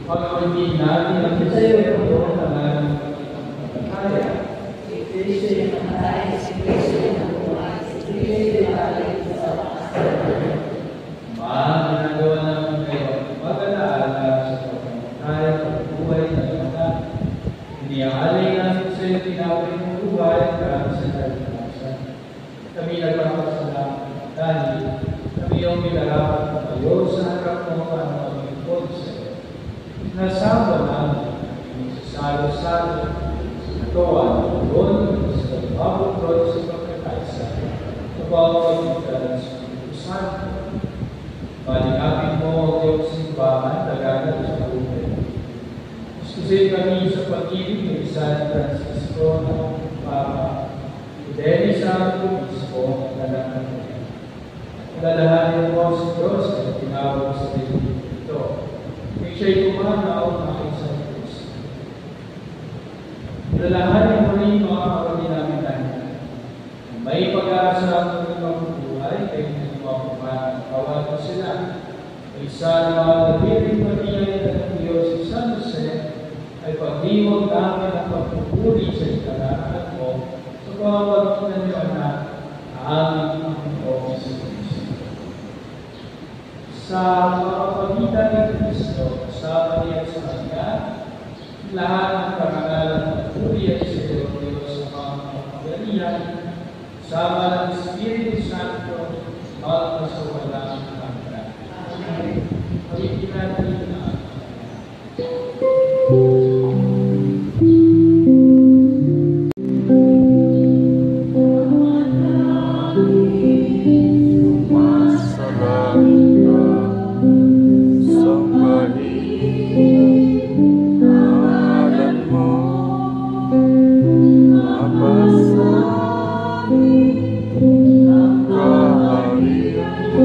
Pag-ibig natin ang isayo ito na kaya. Si Kristo yung namatay, si Kristo yung nabuhay, si Kristo yung nalit sa wakas. Ginagawa namin ngayon, pag-alaala sa pagkamatay, pag-buhay na naman. Iniaalay namin sa iyo, tinawin ng buhay para sa kalikasan. Kami nagpapasalamat dahil kami yung minarapat na kayo sa harap mo para mag-ikot sa iyo. Nasama namin sa salo-salo, sa katawan, doon, sa bawat doon sa pagkakaisa, sa bawat pagkakaisa sa pagkakaisa. Balikapin mo ang iyong simbahan, tagalan sa buhay. Iskusin kami sa pag-ibig ng isa ni Francisco na Papa, Deni sa Obispo, Kalahan mo. Lalahanin mo si Diyos na tinawag sa bibig ito. Siya'y kumanaw na isang Diyos. Lalahanin mo rin mga kapatid namin namin. May pag-aasa ang mga buhay, kaya hindi mo tawag mo sila. Isa na mga nabiring pamilya ng Diyos si San Jose ay pagdiwag namin ang pagpupuri sa ikalaran mo sa pamamagitan niyo anak na aming Panginoon si Kristo. Sa pamamagitan ni Kristo, sa Maria sa Kanya, lahat ng karangalan at puri at sa Diyos sa mga kapagalian, sama ng Espiritu Santo, at sa walang hanggan. Pagiging natin na Kaharian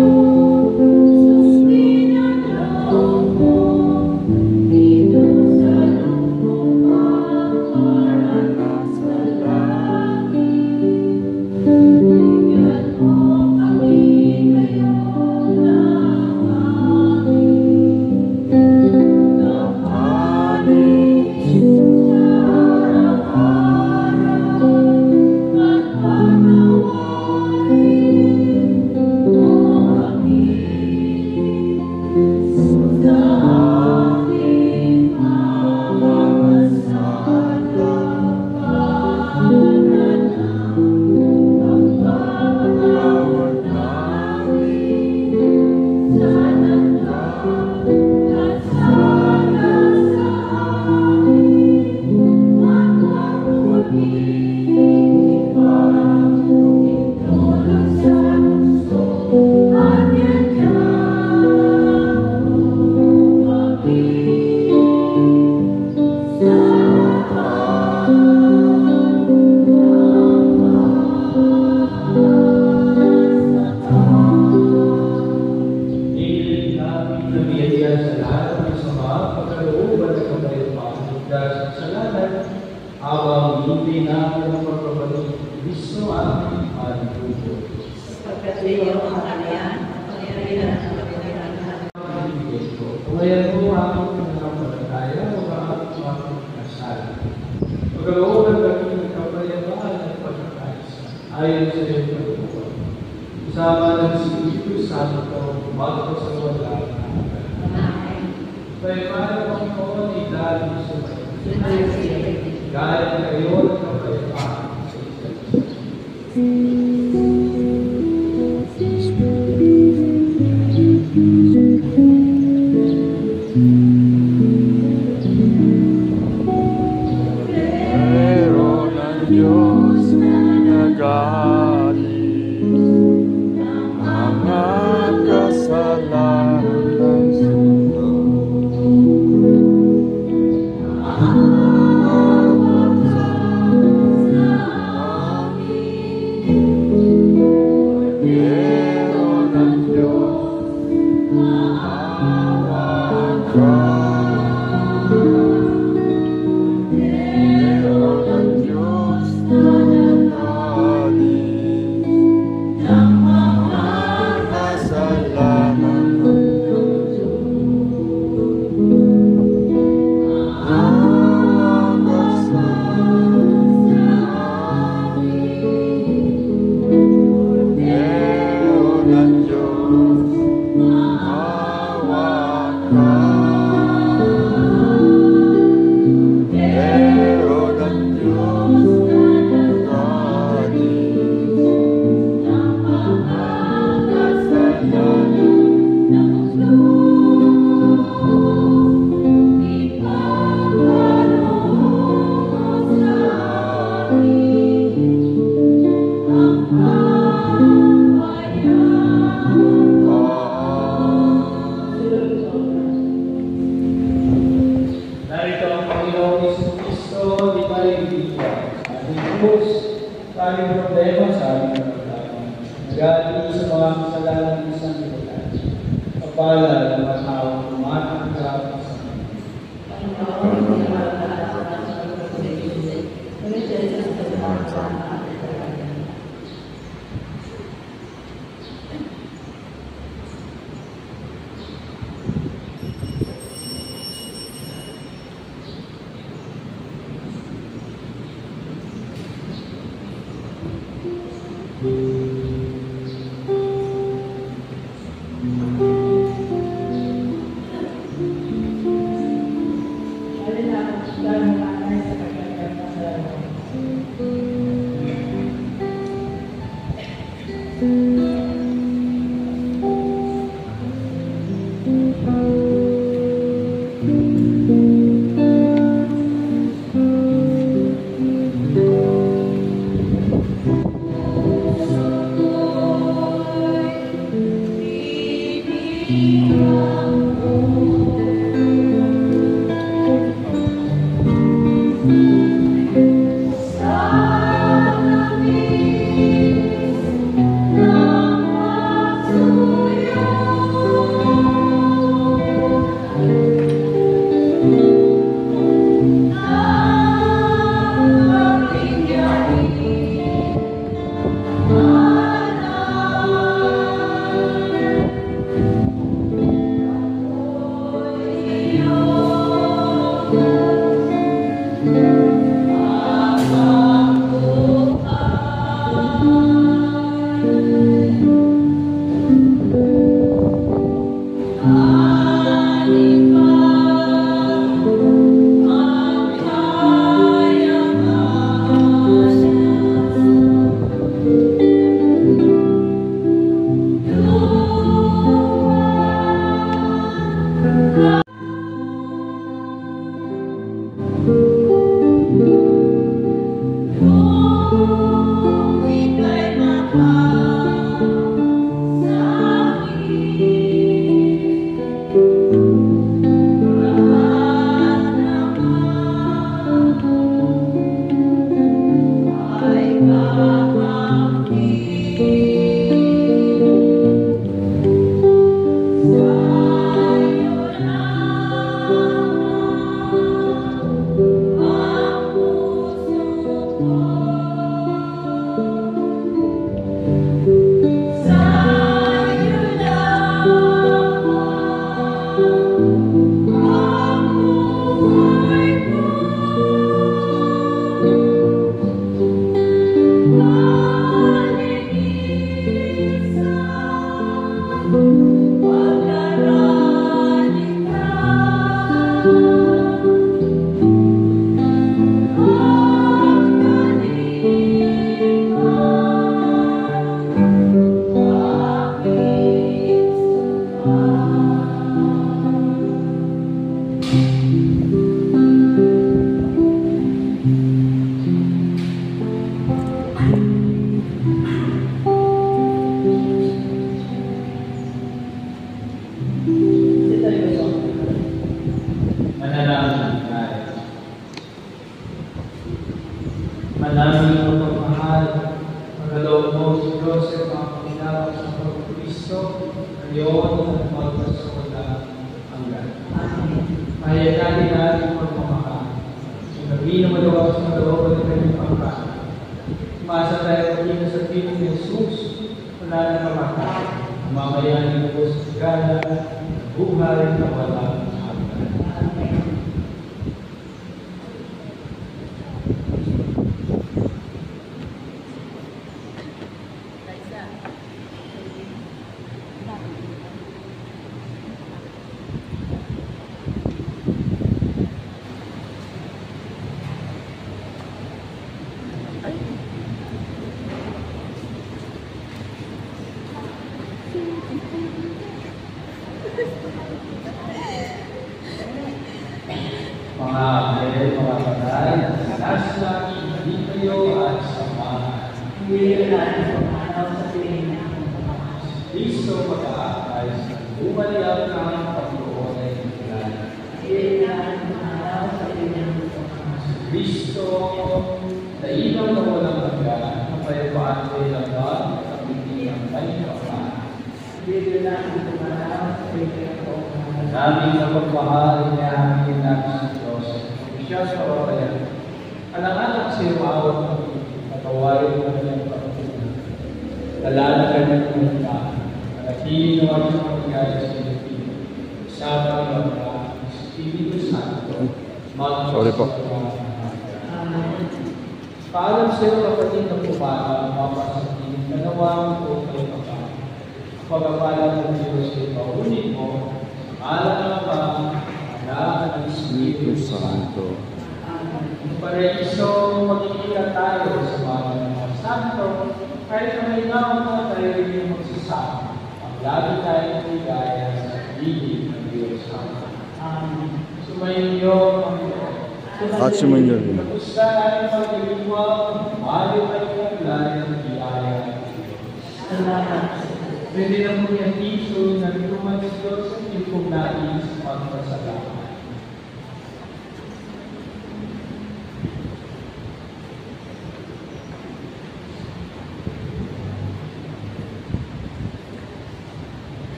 iyo ang kaharian, kapangyarihan at kapangyarihan. Ngayon po ang nakapalataya o ang kasal. Pagkaloob ng kanyang kapayapaan at pagkakaisa, ayon sa iyong pagkakuha. Isama ng Espiritu Santo, magpo sa wala. Payapaan ang Panginoon idali sa mga. Gaya kayo ng kapayapaan sa isa't. Meron ang Diyos na galing mga kasalanan ng sundo. Meron ang Diyos mawawag ka. Meron ang Diyos na nagaling ng mga kasalanan ng mundo. Nawagas sa amin. Meron ang Diyos mawawag ka. Meron ang Diyos na nagaling ng mga kasalanan ng mundo. Ipagkaloob sa amin ang Narito ang Panginoong Kristo, di tayo bigyan. Ating Diyos, tayong problema sa ating kapalaran. Nagaling sa mga kasalanan ng isang ibalan. Kapala ng mga taong tumatanggap sa Sa Joseph ang panginawa sa Kristo, ngayon at magpasola hanggan. Hayanatin natin magmamahal. Sa gabi na magawa sa kalooban ng kanyang pangkat. Umasa tayo maging sa piling ni Jesus, wala na kamatay. Mamayanin po sa sigala, buhay na walang hanggan. Mga kapatid, mga patay, nasa hindi kayo at samahan. Hindi natin pumanaw sa piling niya. Kristo mag-aakay sa bumaliang ng Panginoon ay kilala. Hindi natin pumanaw sa piling niya. Kristo, na ilaw na walang hanggan, ang payapaan ay laban at ang hindi ang kanyang. Hindi natin pumanaw sa piling niya. Namin na pagmahal niya ang namin sa Diyos. Siya sa orayan. Anak-anak sa iyo awat namin, natawarin mo kanyang pagkakunan. Tala na kanyang kumita, nakatili naman sa pagkaya sa Pilipino. Sama ng mga Espiritu Santo, Sorry po. Paalam sa iyo kapatid na pumala, mapasakin, nanawang po kayo kapag. Pagkapalang ng Diyos ay paunin mo, alam pa, anak ng Espiritu Santo. Paraiso, magkikita tayo sa mga ng Santo, kahit na may naman na tayo rin yung magsasama. Ang lagi tayong ligaya sa pagiging ng Diyos Santo. Sumayin niyo, Panginoon. At sumayin niyo. Gusto natin magdiliwang, mahalo kayo ng lahat ng biyaya ng Diyos. Salamat. Pwede na po yung tiso na luman ng Diyos at yung kong nais magpasalamat.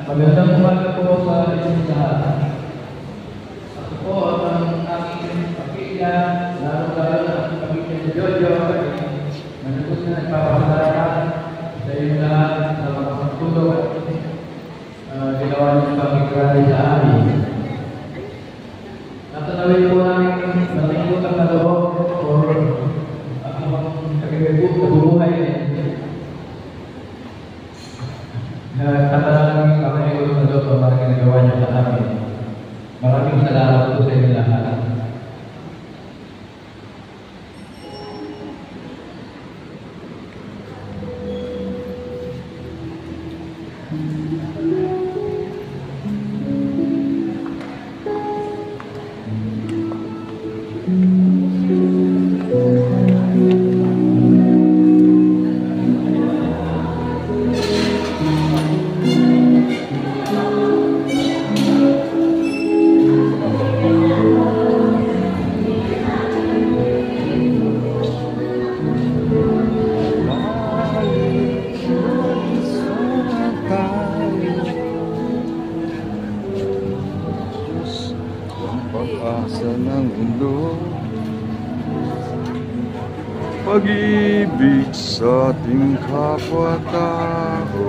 Magandang umaga po sa inyong lahat. Ako po ang aking pamilya, lalo-lalo na ang pamilya ni Jojo, ay manubos na nagpapasalamat sa inyong lahat sa mga pagtulong at ginawa niyong pag-ikrali sa amin. Natanawin po namin matingutang na loob o ang kabubuhay katanang kami ulit na doon para ginagawa niya sa amin. Maraming salamat po sa inyo lahat. Pag-asa ng mundo, pag-ibig sa ating kapwa-tao.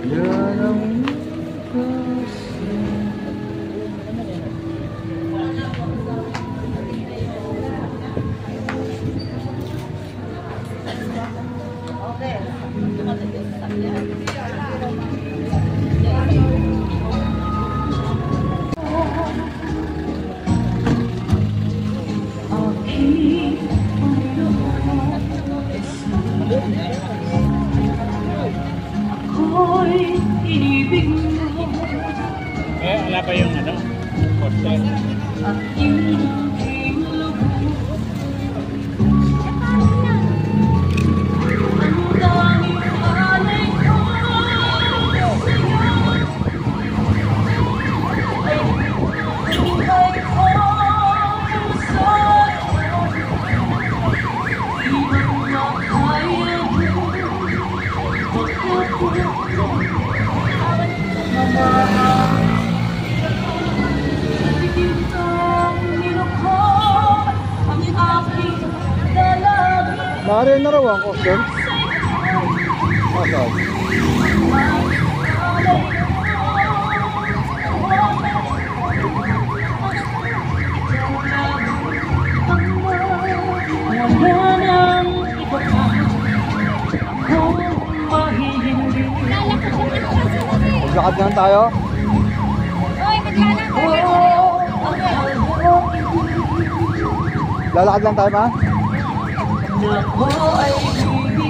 Yan ang wala pa yung ano? Poster. Ang daming alay ko, Nari na raw ang costume. Asal. Maglakad na lang tayo. Lalakad lang tayo, ma?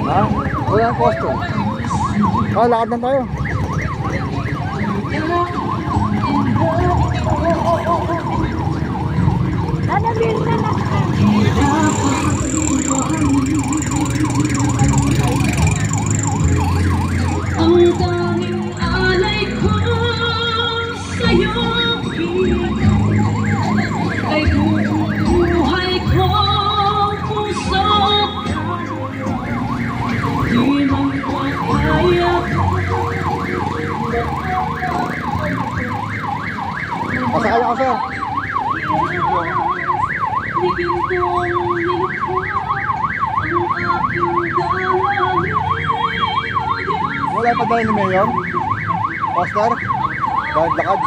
Ha? Walang costume. Lakad lang tayo. Ang tanging alay ko sa'yo ay buhay ko puso. Di man kaya Pasakay ako, sir. bigyan kong nilukso ang aking dalangin. Wala pa dahil ni Mayor? Pastor? Dahil lakad?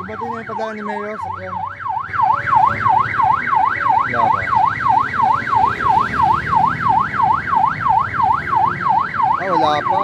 Ba't yun yung padala ni Mayor? Wala ba? Wala pa.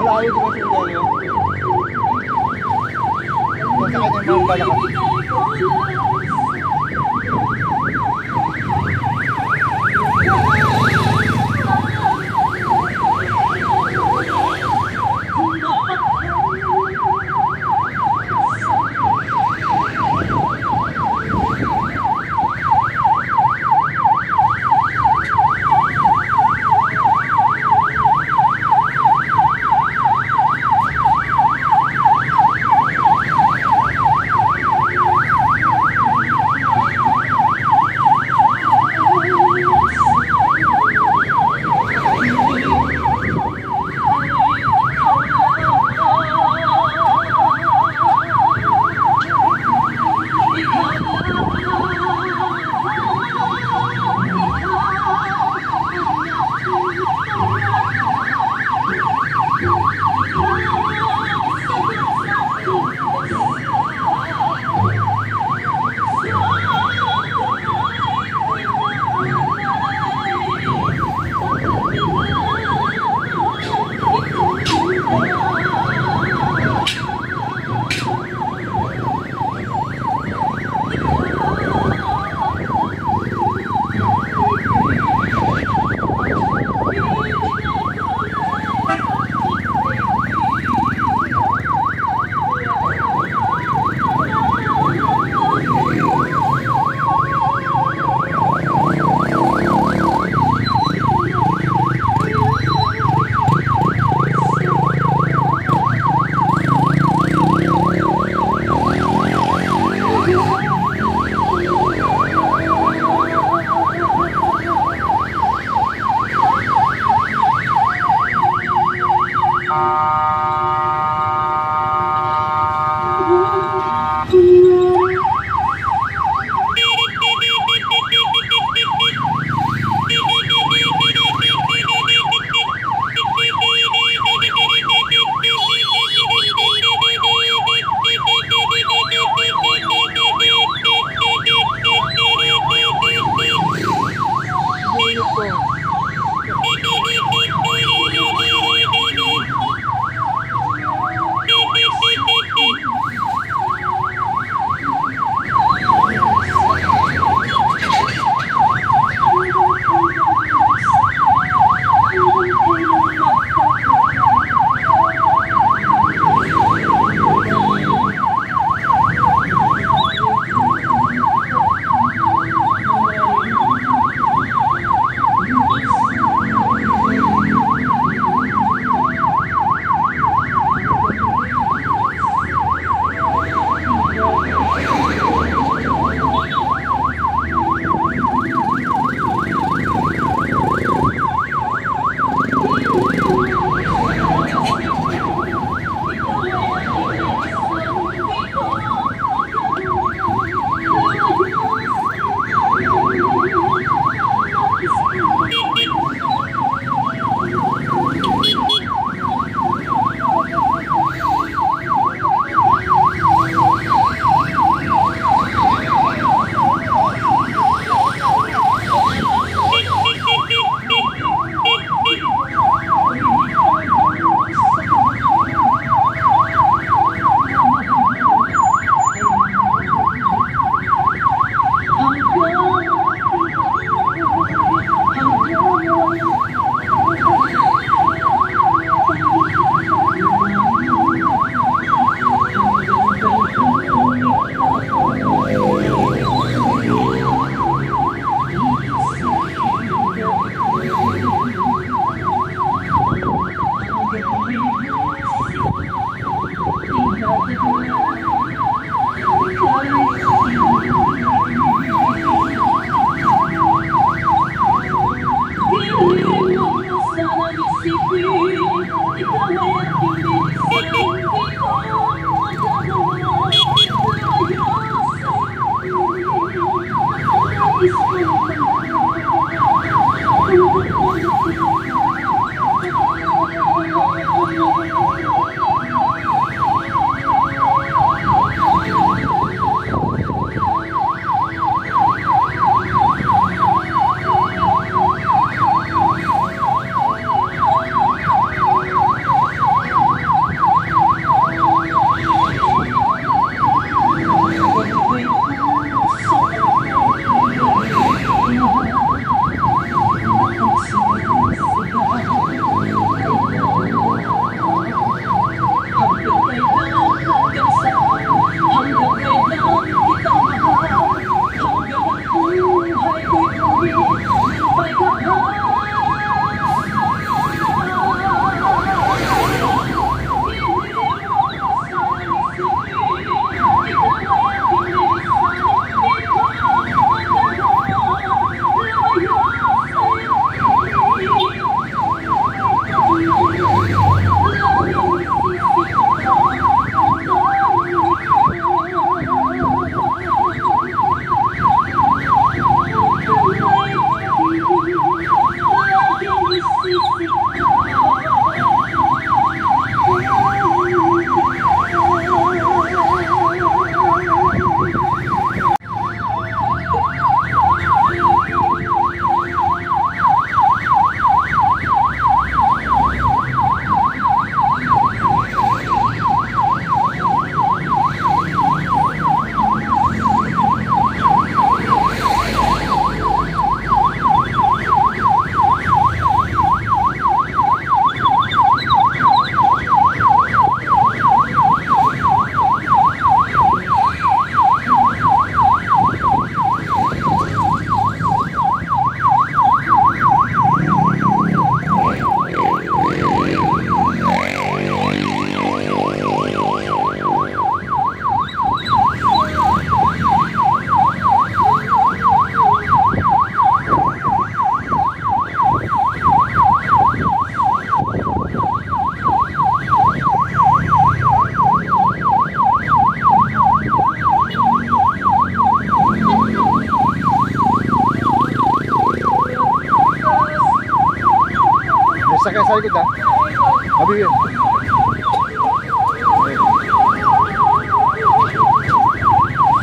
Malayo di ba sa Italia? Nasa kanya yung mga balakad.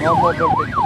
No more perfect.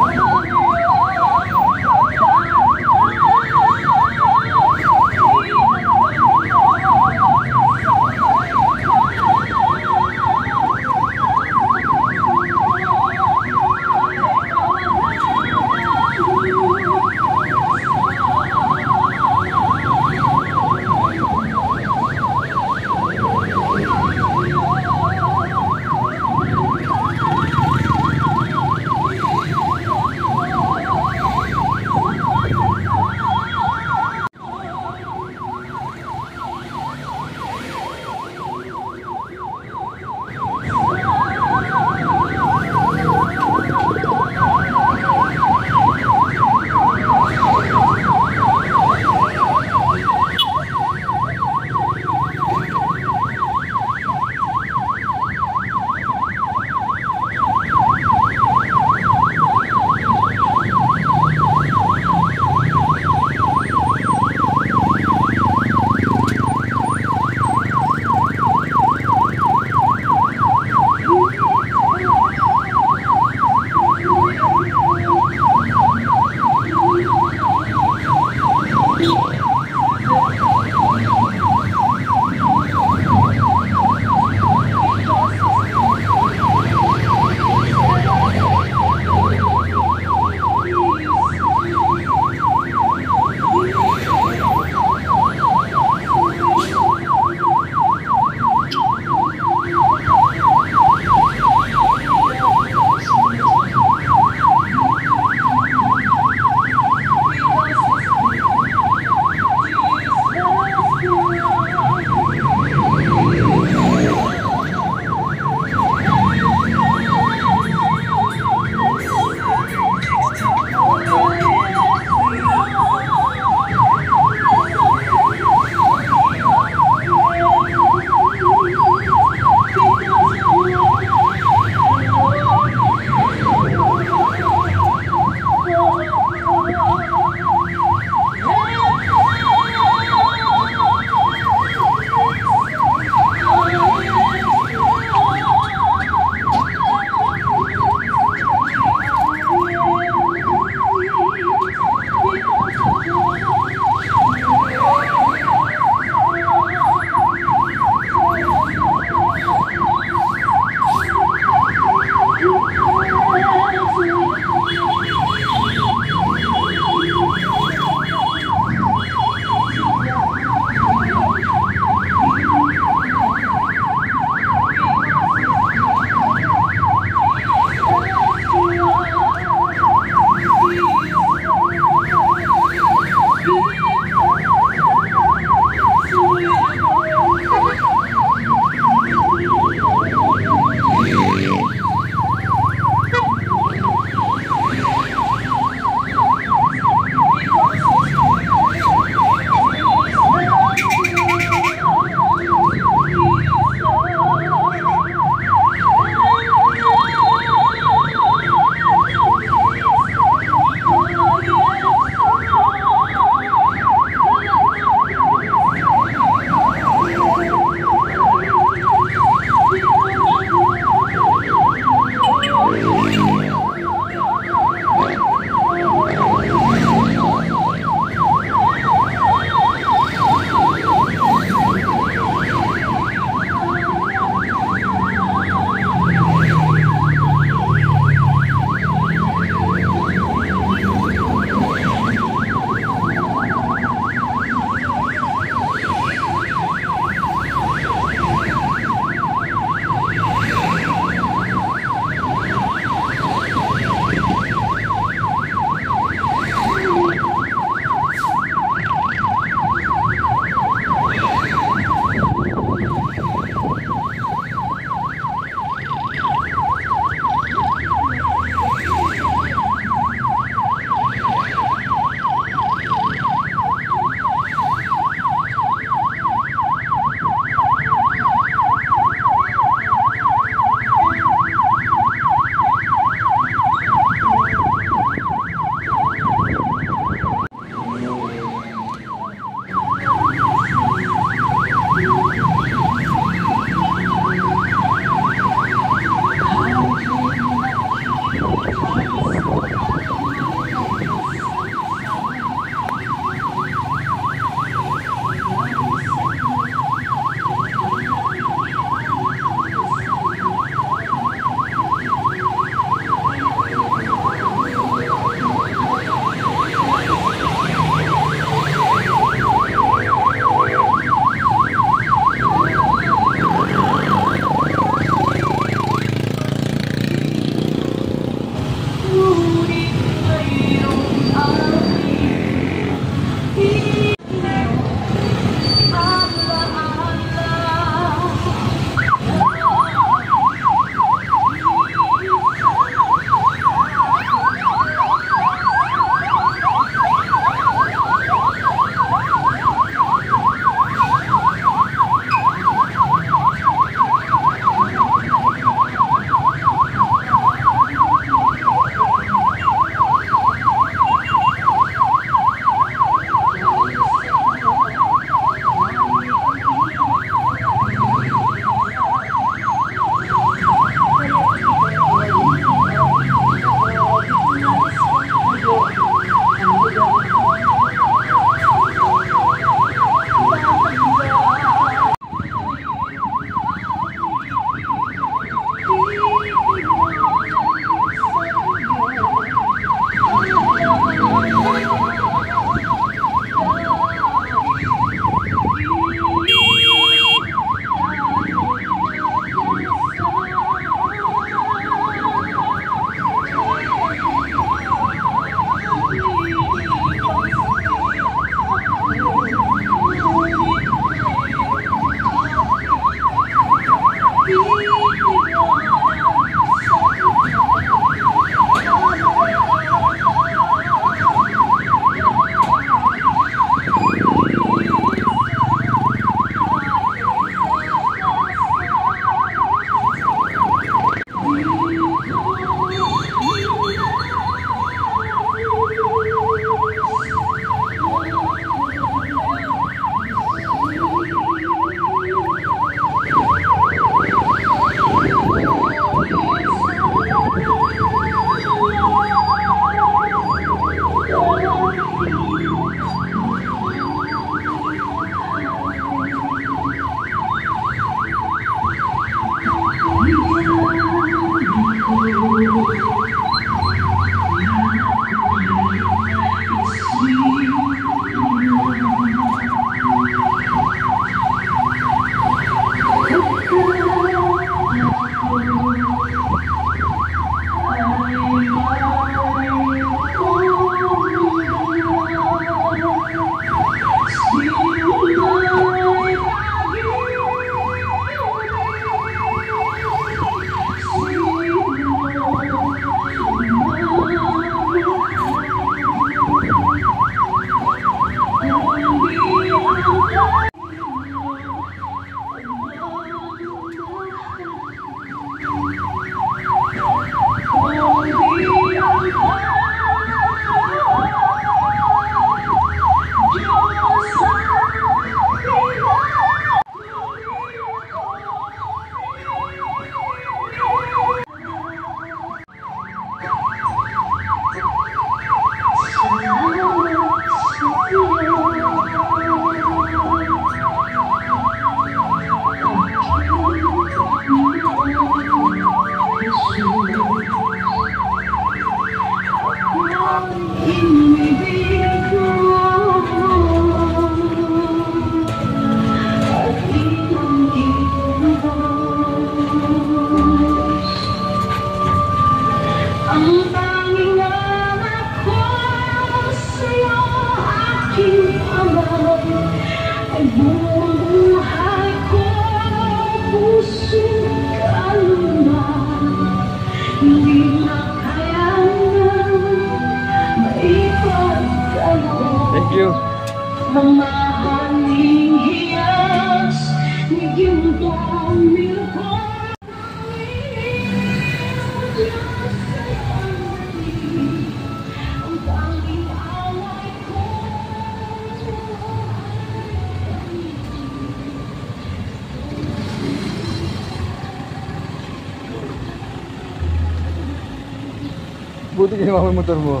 Buti ginawa mo yung motor mo.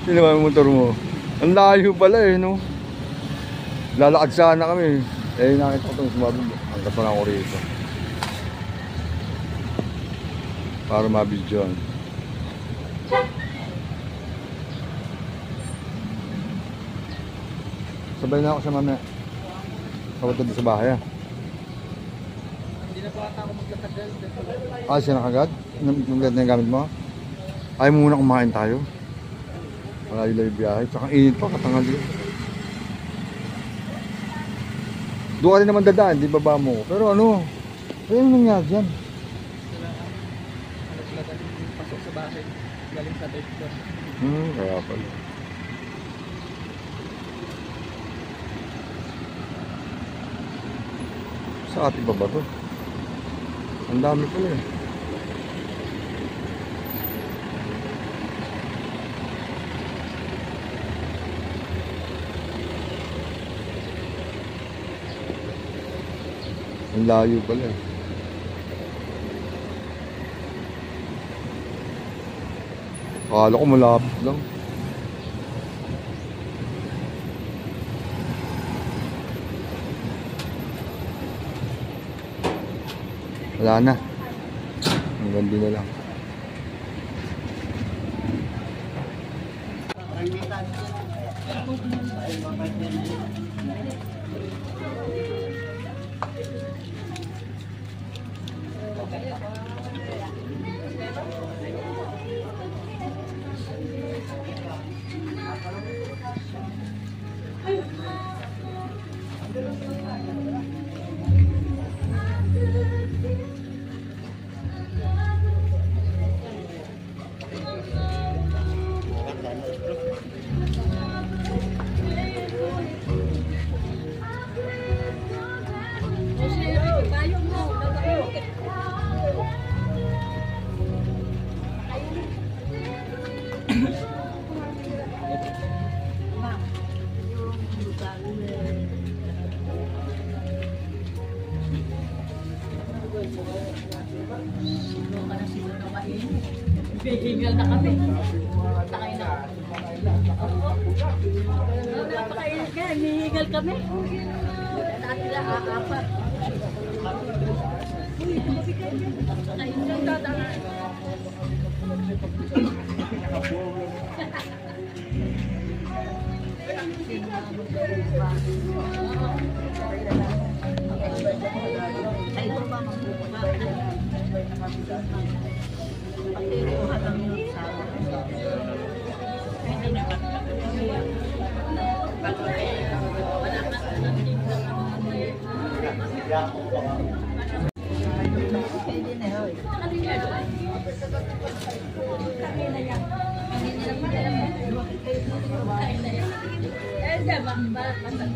Ginawa mo yung motor mo. Ang layo pala eh, no? Lalakad sana kami. Eh, nakita ko itong sumabog. Hanggat pa lang ako rito. Para mabidyoan. Sabay na ako sa mamaya. Kapatid sa bahay ah. Hindi na po ata ako magtatagal. Ah, siya nakagad? Nagagad na yung gamit mo? Ayaw mo muna kumain tayo. Malayo lang yung biyahe. Tsaka init pa, katangali. Doon ka rin naman dadaan, di baba mo. Pero ano yung nangyari dyan? Pasok sa bahay. Galing sa tape ko. Kaya pala. Sa ating ba to? Ang dami pala eh. Ang layo pala eh. Akala ko malapit lang. Wala na. Hanggang doon na lang. Hihingal na kami. Takay na. Napakainit ka, hihingal kami. Dati lang apat. Kainit na dadaan. Ay, ito ba magbubuka?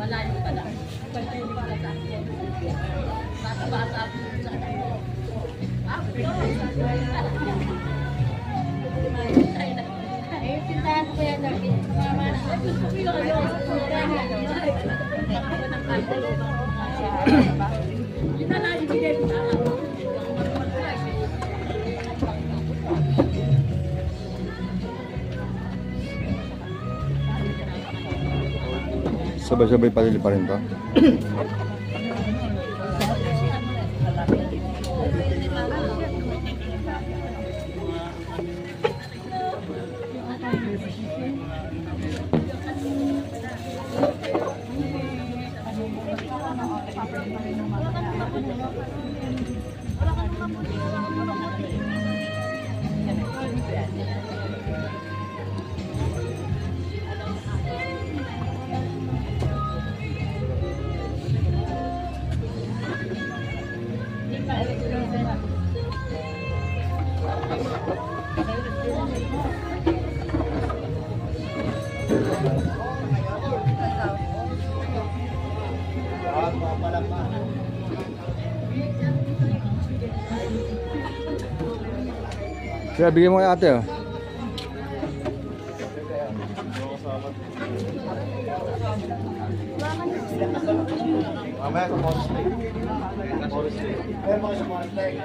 Malayo pa lang. Bata-bata sa kayo. Pintahan ko yan lagi. Mama na. Kita na ibigay mo na. Sabay-sabay palili pa rin to. Kaya bigyan mo kay ate oh. Mamaya ito, mostly. Ayun mga sa mostly.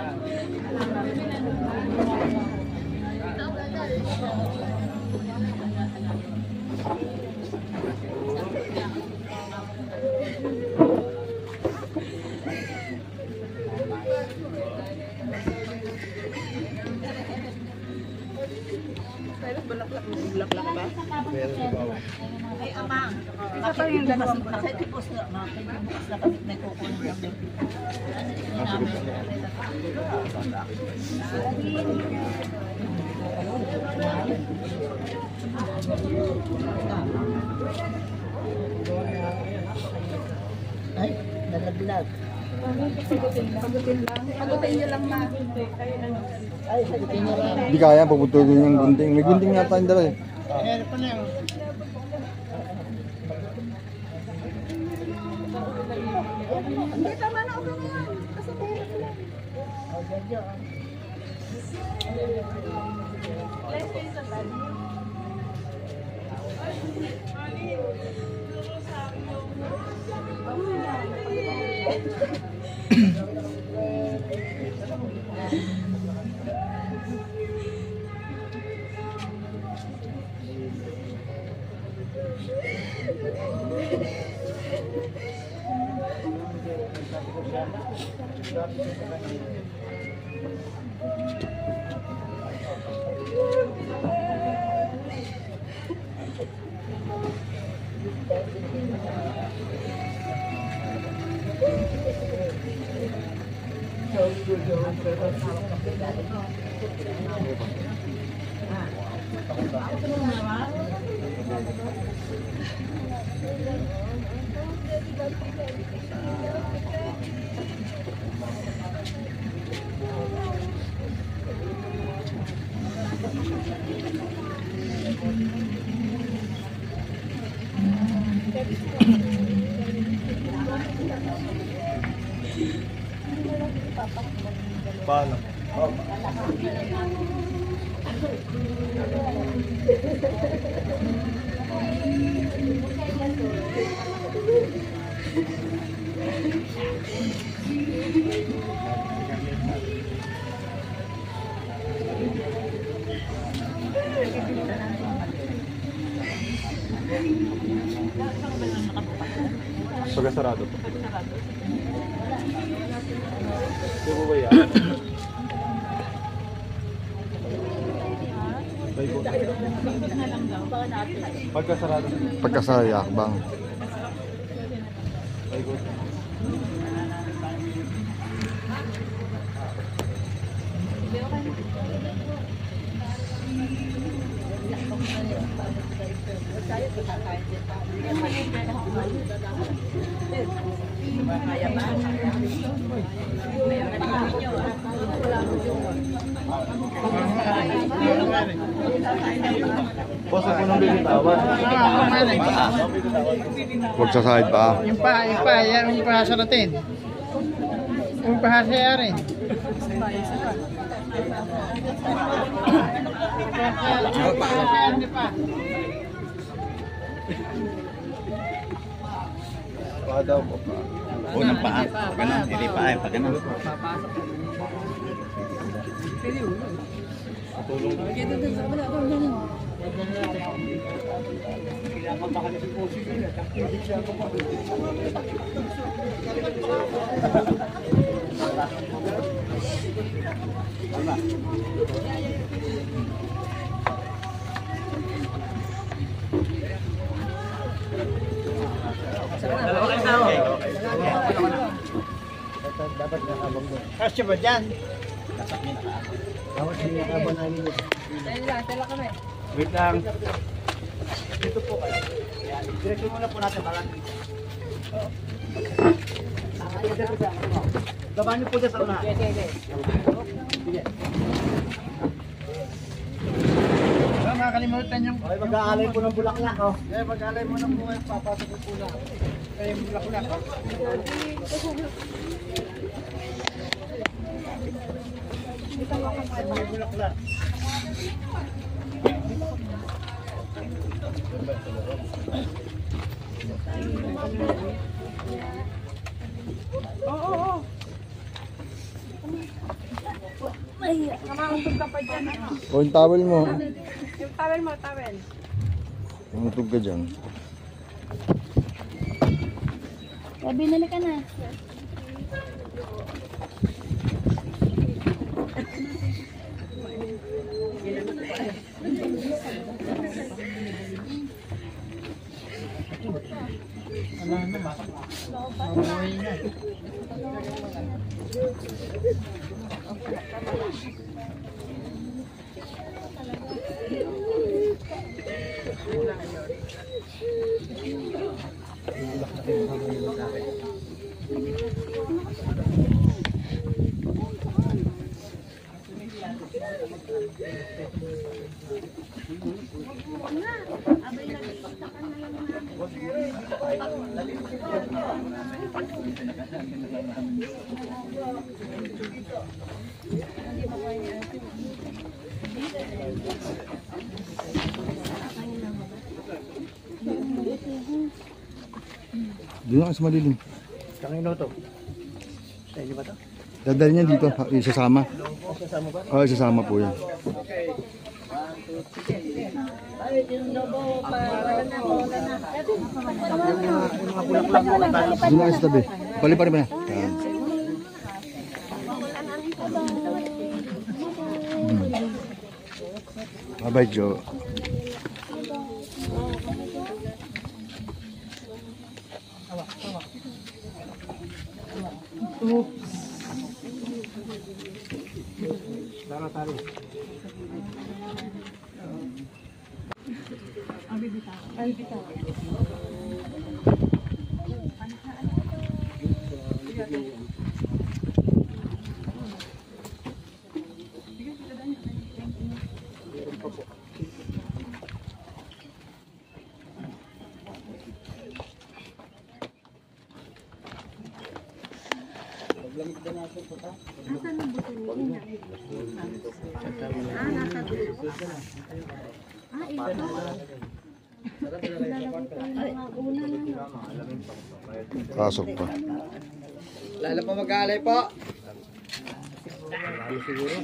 Ay, amang. Ito yung dalawang bulan. Sa tipos na kapit na kukunin ng ay, nalaglag. Pagutin lang. Pagutin nyo lang na. Ay, sagutin nyo lang. Hindi kaya, puputulin yung gunting. May gunting nga tayong dala eh. Ano pa na yun? Hindi, tama na. Okay na yan. Kasi pera lang. O, dyan. Let's face the bad. Paano? Pagkasarado po. Ito po ba yan? Pagkasarado. Pagkasaya, yakbang. Boss, ako nang bibitawan. Huwag sa side pa. Yung pa, yan yung pahasaratin. Yung pahasayarin. Pa daw po pa. Unang paa. Ganun, hindi paa. Pag ganun. Dapat nakabang doon. Kasya ba dyan? Dapat hindi nakabang namin doon. Tala kami. Wait lang. Dito po kayo. Direksyon muna po natin parang. Gabahan niyo po dyan sa unahan. Sige. Makakalimutan yung... Okay, mag-aalay po ng bulaklak. Oh. Mag-alay mo ng buhay, papasok ko pula. Kaya yung bulaklak. Bulaklak. Ay, nakauntog ka pa dyan. O yung towel mo. Yung towel mo, towel. Umutog ka dyan. Binili ka na. Doon na kasi malilim. Kanino to? Sa inyo ba to? Dadali niya dito, isasama. Sasama ba? Oo, isasama po yan. Doon na kasi tabi. Pali-pali ba na? Yan. Bye-bye, Joe. Laro tali. Pasok pa. Lalo pa mag-aalay po. Siguro.